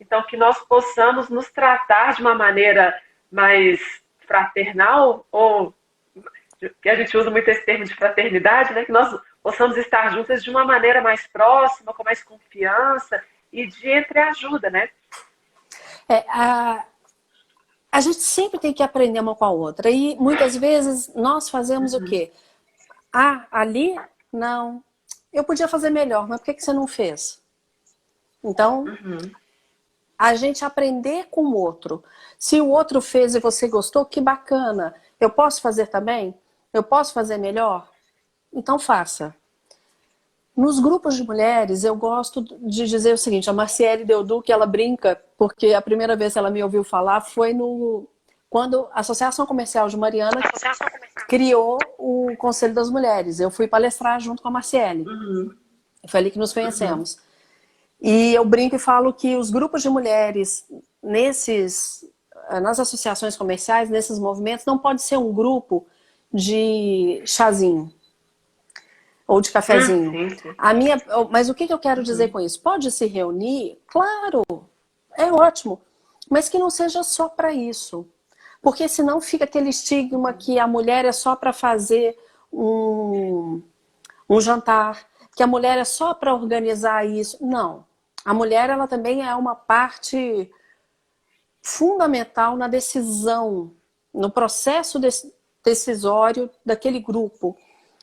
Então, que nós possamos nos tratar de uma maneira mais fraternal, ou que a gente usa muito esse termo de fraternidade, né? Que nós possamos estar juntas de uma maneira mais próxima, com mais confiança e de entreajuda, né? A gente sempre tem que aprender uma com a outra. E muitas vezes nós fazemos o quê? Ali? Não. Eu podia fazer melhor, mas por que você não fez? Então, a gente aprender com o outro. Se o outro fez e você gostou, que bacana. Eu posso fazer também? Eu posso fazer melhor? Então faça. Nos grupos de mulheres, eu gosto de dizer o seguinte, a Marciele Deuduc, ela brinca, porque a primeira vez que ela me ouviu falar foi quando a Associação Comercial de Mariana criou o Conselho das Mulheres. Eu fui palestrar junto com a Marciele. Foi ali que nos conhecemos. E eu brinco e falo que os grupos de mulheres nas associações comerciais, nesses movimentos, não pode ser um grupo de chazinho ou de cafezinho. Mas o que eu quero dizer com isso? Pode se reunir? Claro, é ótimo. Mas que não seja só para isso. Porque senão fica aquele estigma que a mulher é só para fazer um jantar, que a mulher é só para organizar isso. Não. A mulher, ela também é uma parte fundamental na decisão, no processo decisório daquele grupo.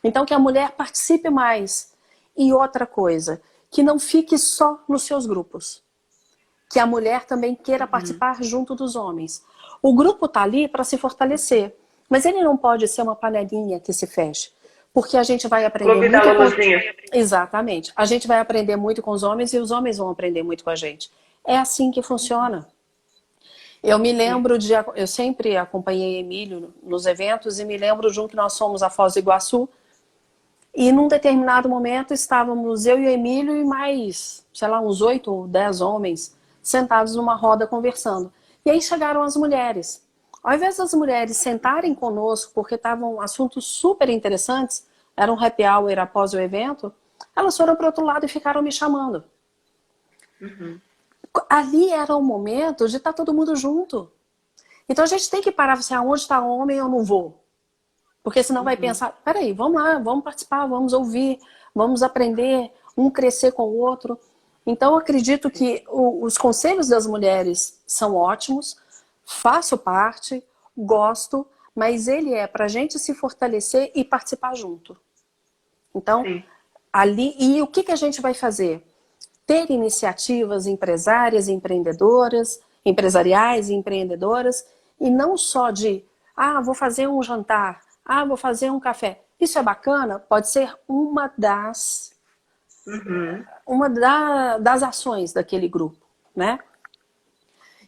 Então, que a mulher participe mais. E outra coisa, que não fique só nos seus grupos. Que a mulher também queira participar junto dos homens. O grupo está ali para se fortalecer, mas ele não pode ser uma panelinha que se feche. Porque a gente vai aprender muito Exatamente. A gente vai aprender muito com os homens e os homens vão aprender muito com a gente. É assim que funciona. Eu me lembro eu sempre acompanhei Emílio nos eventos e me lembro junto que nós fomos a Foz do Iguaçu e num determinado momento estávamos eu e o Emílio e mais, sei lá, uns 8 ou 10 homens sentados numa roda conversando. E aí chegaram as mulheres. Ao invés das mulheres sentarem conosco, porque estavam assuntos super interessantes, era um happy hour após o evento, elas foram para o outro lado e ficaram me chamando. Ali era o momento de estar todo mundo junto. Então a gente tem que parar, assim, aonde está o homem eu não vou. Porque senão vai pensar, peraí, vamos lá, vamos participar, vamos ouvir, vamos aprender, um crescer com o outro. Então eu acredito que os conselhos das mulheres são ótimos, faço parte, gosto, mas ele é para a gente se fortalecer e participar junto. Então, ali, e o que a gente vai fazer? Ter iniciativas empresárias e empreendedoras, empresariais e empreendedoras, e não só de, vou fazer um jantar, vou fazer um café. Isso é bacana? Pode ser uma das ações daquele grupo, né?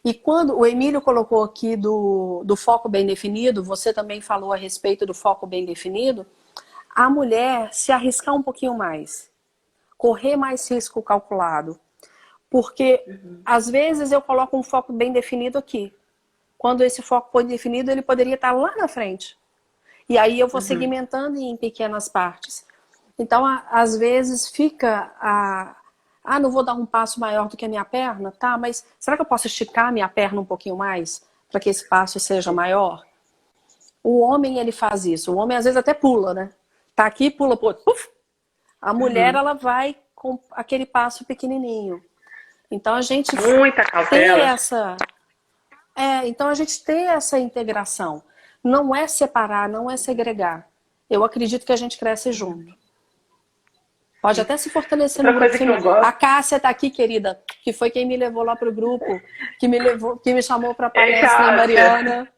E quando o Emílio colocou aqui do foco bem definido, você também falou a respeito do foco bem definido, a mulher se arriscar um pouquinho mais, correr mais risco calculado. Porque, às vezes, eu coloco um foco bem definido aqui. Quando esse foco bem definido, ele poderia estar lá na frente. E aí eu vou segmentando em pequenas partes. Então, às vezes, fica não vou dar um passo maior do que a minha perna, tá? Mas será que eu posso esticar a minha perna um pouquinho mais para que esse passo seja maior? O homem, ele faz isso. O homem, às vezes, até pula, né? Tá aqui, pula, puf. A mulher, ela vai com aquele passo pequenininho. Então, a gente muita cautela. Então, a gente tem essa integração. Não é separar, não é segregar. Eu acredito que a gente cresce junto. Pode até se fortalecer no grupo feminino. A Cássia está aqui, querida, que foi quem me levou lá pro grupo, que me chamou para a palestra, a Mariana.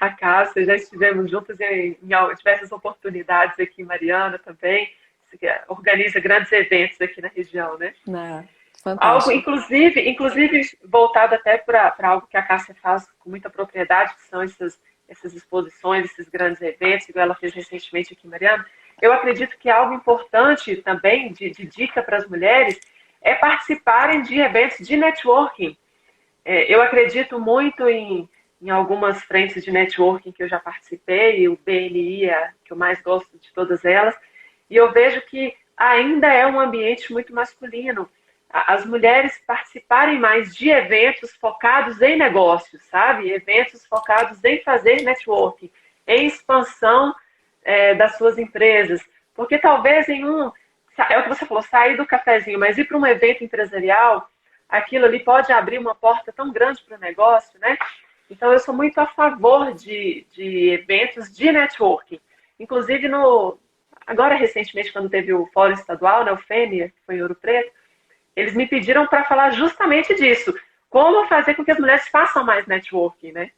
A Cássia, já estivemos juntas em diversas oportunidades aqui, Mariana também, organiza grandes eventos aqui na região, né? Algo, inclusive voltado até para algo que a Cássia faz com muita propriedade, que são essas exposições, esses grandes eventos, igual ela fez recentemente aqui, Mariana. Eu acredito que algo importante também, de dica para as mulheres, é participarem de eventos de networking. Eu acredito muito em algumas frentes de networking que eu já participei, o BNI é a que eu mais gosto de todas elas, e eu vejo que ainda é um ambiente muito masculino. As mulheres participarem mais de eventos focados em negócios, sabe? Eventos focados em fazer networking, em expansão das suas empresas. Porque talvez é o que você falou, sair do cafezinho, mas ir para um evento empresarial, aquilo ali pode abrir uma porta tão grande para o negócio, né? Então, eu sou muito a favor de eventos de networking. Inclusive, agora, recentemente, quando teve o Fórum Estadual, né, o FENIA, que foi em Ouro Preto, eles me pediram para falar justamente disso. Como fazer com que as mulheres façam mais networking, né?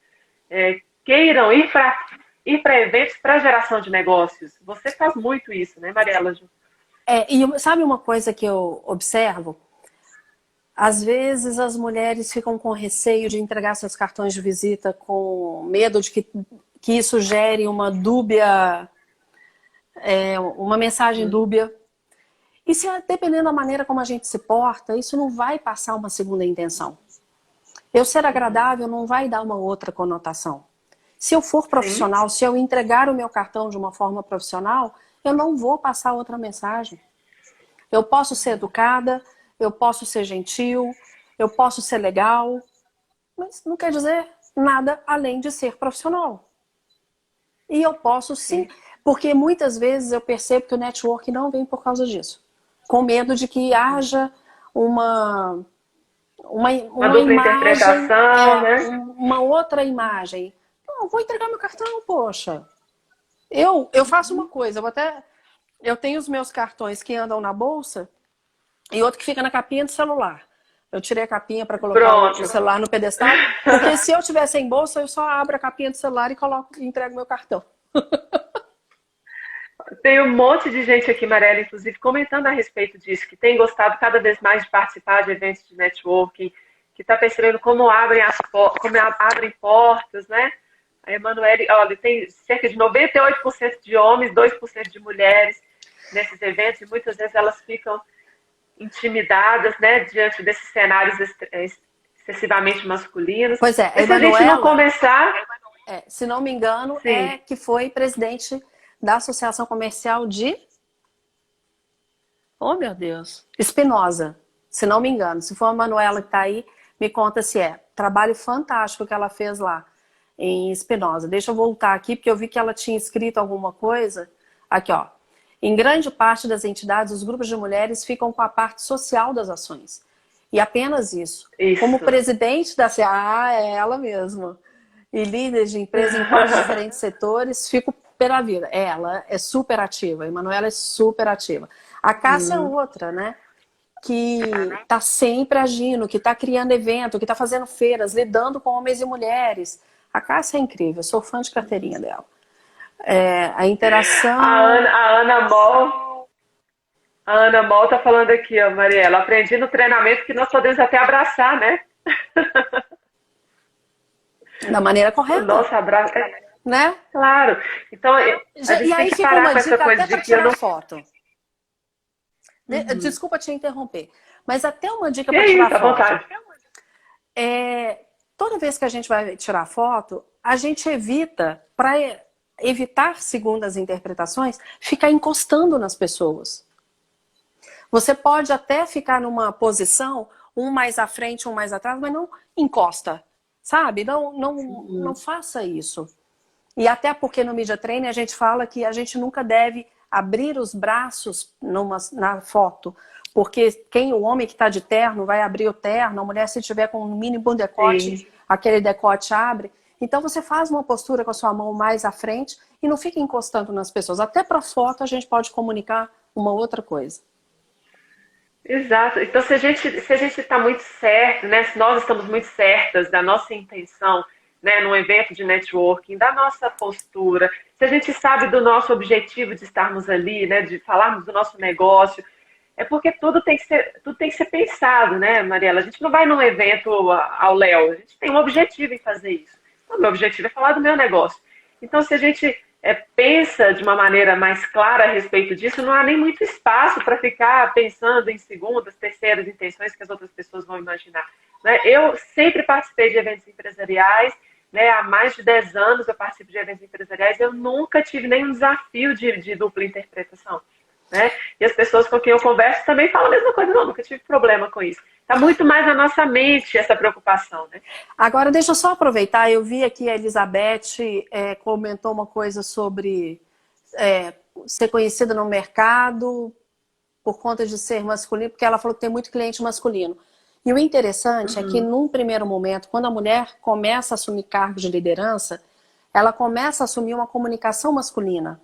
Queiram ir para eventos para geração de negócios. Você faz muito isso, né, Mariela? E sabe uma coisa que eu observo? Às vezes as mulheres ficam com receio de entregar seus cartões de visita, com medo de que isso gere uma dúbia, uma mensagem dúbia. E dependendo da maneira como a gente se porta, isso não vai passar uma segunda intenção. Eu ser agradável não vai dar uma outra conotação. Se eu for profissional, se eu entregar o meu cartão de uma forma profissional, eu não vou passar outra mensagem. Eu posso ser educada, eu posso ser gentil, eu posso ser legal, mas não quer dizer nada além de ser profissional. E eu posso sim, porque muitas vezes eu percebo que o network não vem por causa disso. Com medo de que haja uma dupla imagem, interpretação, né? uma outra imagem. Não, vou entregar meu cartão, poxa. Eu faço uma coisa, eu tenho os meus cartões que andam na bolsa e outro que fica na capinha do celular. Eu tirei a capinha para colocar o celular no pedestal, porque se eu tiver sem bolsa, eu só abro a capinha do celular e entrego meu cartão. Tem um monte de gente aqui, Mariela, inclusive, comentando a respeito disso, que tem gostado cada vez mais de participar de eventos de networking, que está percebendo como abrem portas, né? A Emanuele, olha, tem cerca de 98% de homens, 2% de mulheres nesses eventos, e muitas vezes elas ficam intimidadas, né, diante desses cenários excessivamente masculinos. Pois é, Mas se a gente não começar... se não me engano, Sim. que foi presidente da Associação Comercial de... Oh, meu Deus. Espinosa, se não me engano. Se for a Manuela que está aí, me conta se é. Trabalho fantástico que ela fez lá em Espinosa. Deixa eu voltar aqui, porque eu vi que ela tinha escrito alguma coisa. Aqui, ó. Em grande parte das entidades, os grupos de mulheres ficam com a parte social das ações. E apenas isso. Como presidente da CA, é ela mesma. E líder de empresa em 4 diferentes setores, fico pela vida. Ela é super ativa. A Emanuela é super ativa. A Cássia é outra, né? Que está sempre agindo, que está criando evento, que está fazendo feiras, lidando com homens e mulheres. A Cássia é incrível, eu sou fã de carteirinha dela. A interação... A Ana Mol tá falando aqui, ó, Mariela. Aprendi no treinamento que nós podemos até abraçar, né? Da maneira correta. O nosso abraço. Né? Claro. Então, a gente e aí tem que fica parar uma com essa dica coisa até de para que eu não... tirar foto. Desculpa te interromper. Mas até uma dica Que para tirar isso, à foto. vontade. Toda vez que a gente vai tirar foto, a gente evita, para evitar segundas interpretações, ficar encostando nas pessoas. Você pode até ficar numa posição, um mais à frente, um mais atrás, mas não encosta, sabe? Não faça isso. E até porque no Media Training a gente fala que a gente nunca deve abrir os braços na foto, porque o homem que está de terno vai abrir o terno, a mulher se tiver com um mínimo decote, aquele decote abre. Então você faz uma postura com a sua mão mais à frente e não fica encostando nas pessoas. Até para foto a gente pode comunicar uma outra coisa. Exato. Então se a gente está muito certo, né? Se nós estamos muito certas da nossa intenção, né, num evento de networking, da nossa postura, se a gente sabe do nosso objetivo de estarmos ali, né, de falarmos do nosso negócio, é porque tudo tem que ser pensado, né, Mariela? A gente não vai num evento ao léu, a gente tem um objetivo em fazer isso. Então, meu objetivo é falar do meu negócio. Então, se a gente pensa de uma maneira mais clara a respeito disso, não há nem muito espaço para ficar pensando em segundas, terceiras intenções que as outras pessoas vão imaginar. Né? Eu sempre participei de eventos empresariais, né, há mais de 10 anos eu participo de eventos empresariais, eu nunca tive nenhum desafio de dupla interpretação. Né? E as pessoas com quem eu converso também falam a mesma coisa, não, nunca tive problema com isso. Está muito mais na nossa mente essa preocupação. Né? Agora, deixa eu só aproveitar, eu vi aqui a Elizabeth comentou uma coisa sobre ser conhecida no mercado por conta de ser masculino, porque ela falou que tem muito cliente masculino. E o interessante é que, num primeiro momento, quando a mulher começa a assumir cargos de liderança, ela começa a assumir uma comunicação masculina.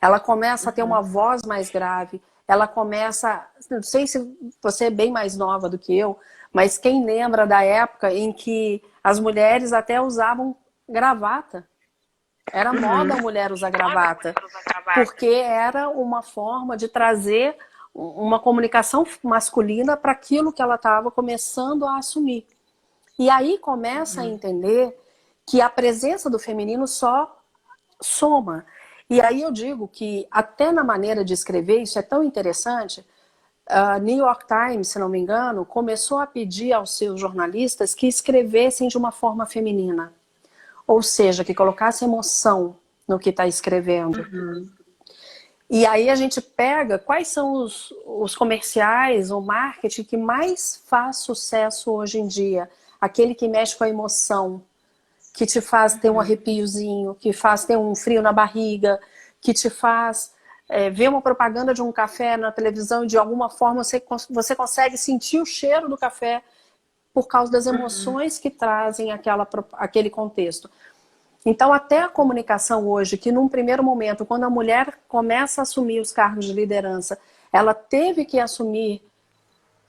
Ela começa a ter uma voz mais grave, ela começa... Não sei se você é bem mais nova do que eu, mas quem lembra da época em que as mulheres até usavam gravata? Era moda a mulher usar gravata, porque era uma forma de trazer uma comunicação masculina para aquilo que ela estava começando a assumir. E aí começa a entender que a presença do feminino só soma. E aí eu digo que até na maneira de escrever, isso é tão interessante, a New York Times, se não me engano, começou a pedir aos seus jornalistas que escrevessem de uma forma feminina. Ou seja, que colocasse emoção no que está escrevendo. E aí a gente pega quais são os comerciais, o marketing que mais faz sucesso hoje em dia. Aquele que mexe com a emoção, que te faz ter um arrepiozinho, que faz ter um frio na barriga, que te faz ver uma propaganda de um café na televisão e de alguma forma você consegue sentir o cheiro do café por causa das emoções que trazem aquele contexto. Então, até a comunicação hoje, que num primeiro momento, quando a mulher começa a assumir os cargos de liderança, ela teve que assumir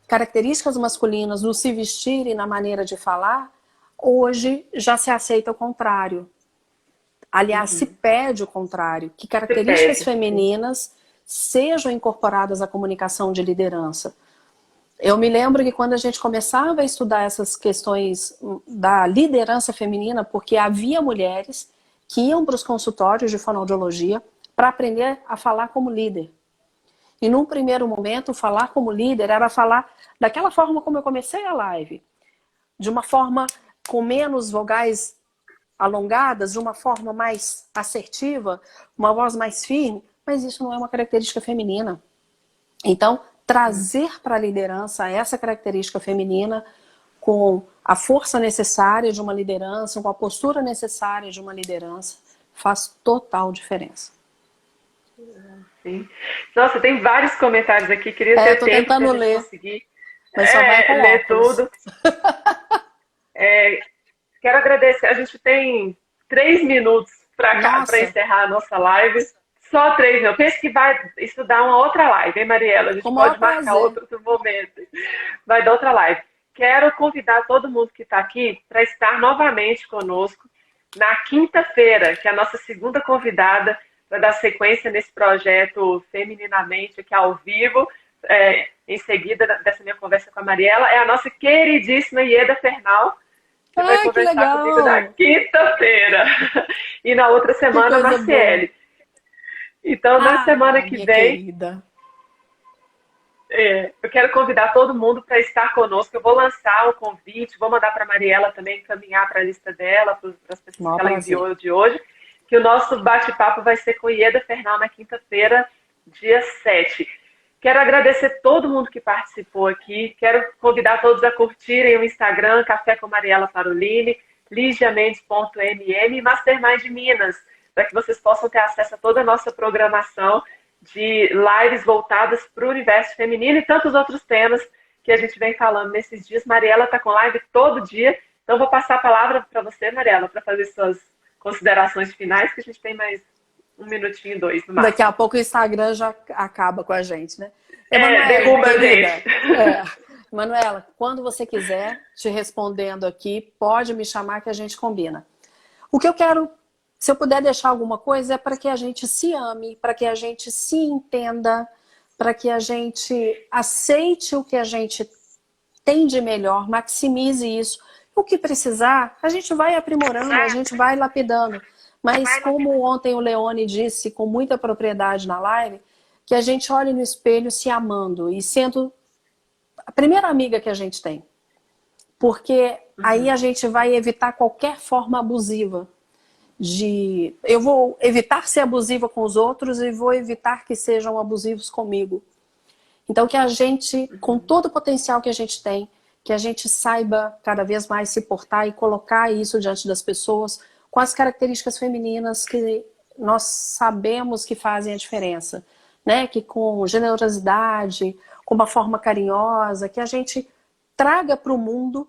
características masculinas no se vestir e na maneira de falar, hoje já se aceita o contrário. Aliás, se pede o contrário, que características femininas sejam incorporadas à comunicação de liderança. Eu me lembro que quando a gente começava a estudar essas questões da liderança feminina, porque havia mulheres que iam para os consultórios de fonoaudiologia para aprender a falar como líder. E num primeiro momento, falar como líder era falar daquela forma como eu comecei a live. de uma forma com menos vogais alongadas, de uma forma mais assertiva, uma voz mais firme, mas isso não é uma característica feminina. Então, trazer para a liderança essa característica feminina com a força necessária de uma liderança, com a postura necessária de uma liderança, faz total diferença. Sim. Nossa, tem vários comentários aqui, queria ter Tô tempo para a tentando gente ler, conseguir mas só vai com ler óculos. tudo. Quero agradecer, a gente tem 3 minutos para encerrar a nossa live. Só 3 minutos. Penso que vai isso dar uma outra live, hein, Mariela? A gente Com o maior pode marcar prazer. outro momento. Vai dar outra live. Quero convidar todo mundo que está aqui para estar novamente conosco na quinta-feira, que é a nossa segunda convidada para dar sequência nesse projeto Femininamente aqui ao vivo. Em seguida dessa minha conversa com a Mariela, é a nossa queridíssima Ieda Fernal, que vai conversar comigo na quinta-feira. E na outra semana, a Marciele. Então, na semana que vem, querida. Eu quero convidar todo mundo para estar conosco. Eu vou lançar o convite, vou mandar para a Mariela também encaminhar para a lista dela, para as pessoas que ela enviou de hoje, que o nosso bate-papo vai ser com Ieda Fernal na quinta-feira, dia 7. Quero agradecer todo mundo que participou aqui. Quero convidar todos a curtirem o Instagram, Café com Mariela Parolini, ligiamendes.mm e Mastermind Minas, para que vocês possam ter acesso a toda a nossa programação de lives voltadas para o universo feminino e tantos outros temas que a gente vem falando nesses dias. Mariela está com live todo dia, então vou passar a palavra para você, Mariela, para fazer suas considerações finais, que a gente tem mais 1 minutinho, 2 no máximo. Daqui a pouco o Instagram já acaba com a gente, né? Derruba a gente. Manuela, quando você quiser, te respondendo aqui, pode me chamar que a gente combina. O que eu quero, se eu puder deixar alguma coisa, é para que a gente se ame, para que a gente se entenda, para que a gente aceite o que a gente tem de melhor, maximize isso. O que precisar, a gente vai aprimorando, a gente vai lapidando. Mas como ontem o Leone disse com muita propriedade na live, que a gente olhe no espelho se amando e sendo a primeira amiga que a gente tem. Porque aí a gente vai evitar qualquer forma abusiva. Eu vou evitar ser abusiva com os outros e vou evitar que sejam abusivos comigo. Então que a gente, com todo o potencial que a gente tem, que a gente saiba cada vez mais se portar e colocar isso diante das pessoas com as características femininas que nós sabemos que fazem a diferença, né? Que com generosidade, com uma forma carinhosa, que a gente traga para o mundo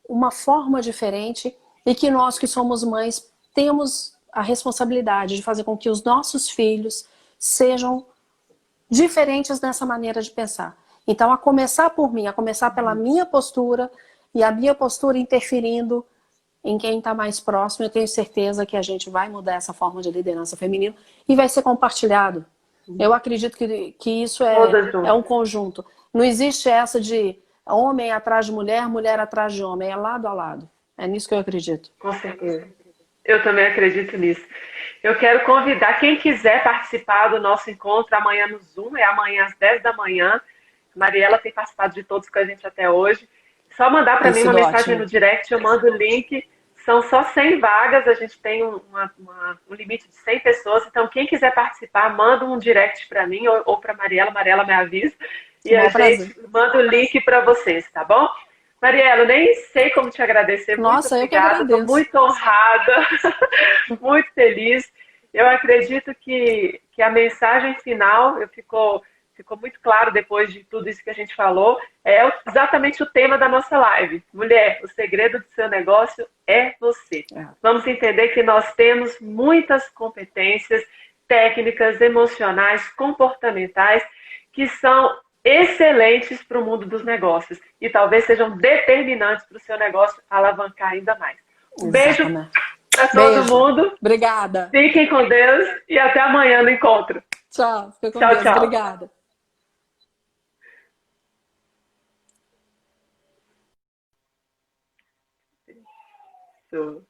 uma forma diferente e que nós que somos mães temos a responsabilidade de fazer com que os nossos filhos sejam diferentes nessa maneira de pensar. Então, a começar por mim, a começar pela minha postura e a minha postura interferindo em quem está mais próximo, eu tenho certeza que a gente vai mudar essa forma de liderança feminina e vai ser compartilhado. Eu acredito que isso é um conjunto. Não existe essa de homem atrás de mulher, mulher atrás de homem. É lado a lado. É nisso que eu acredito. Com certeza. Eu também acredito nisso. Eu quero convidar quem quiser participar do nosso encontro amanhã no Zoom, é amanhã às 10 da manhã. Mariela tem participado de todos com a gente até hoje. Só mandar para mim uma mensagem no direct, eu mando o link. São só 100 vagas, a gente tem um limite de 100 pessoas. Então, quem quiser participar, manda um direct para mim ou para a Mariela me avisa. E a gente manda o link para vocês, tá bom? Mariela, eu nem sei como te agradecer. Nossa, muito obrigada. Estou muito honrada, muito feliz. Eu acredito que a mensagem final ficou muito claro depois de tudo isso que a gente falou. É exatamente o tema da nossa live. Mulher, o segredo do seu negócio é você. Vamos entender que nós temos muitas competências técnicas, emocionais, comportamentais, que são excelentes para o mundo dos negócios e talvez sejam determinantes para o seu negócio alavancar ainda mais. Um beijo para todo mundo. Obrigada. Fiquem com Deus e até amanhã no encontro. Tchau. Fica com Deus. Tchau. Obrigada. Isso.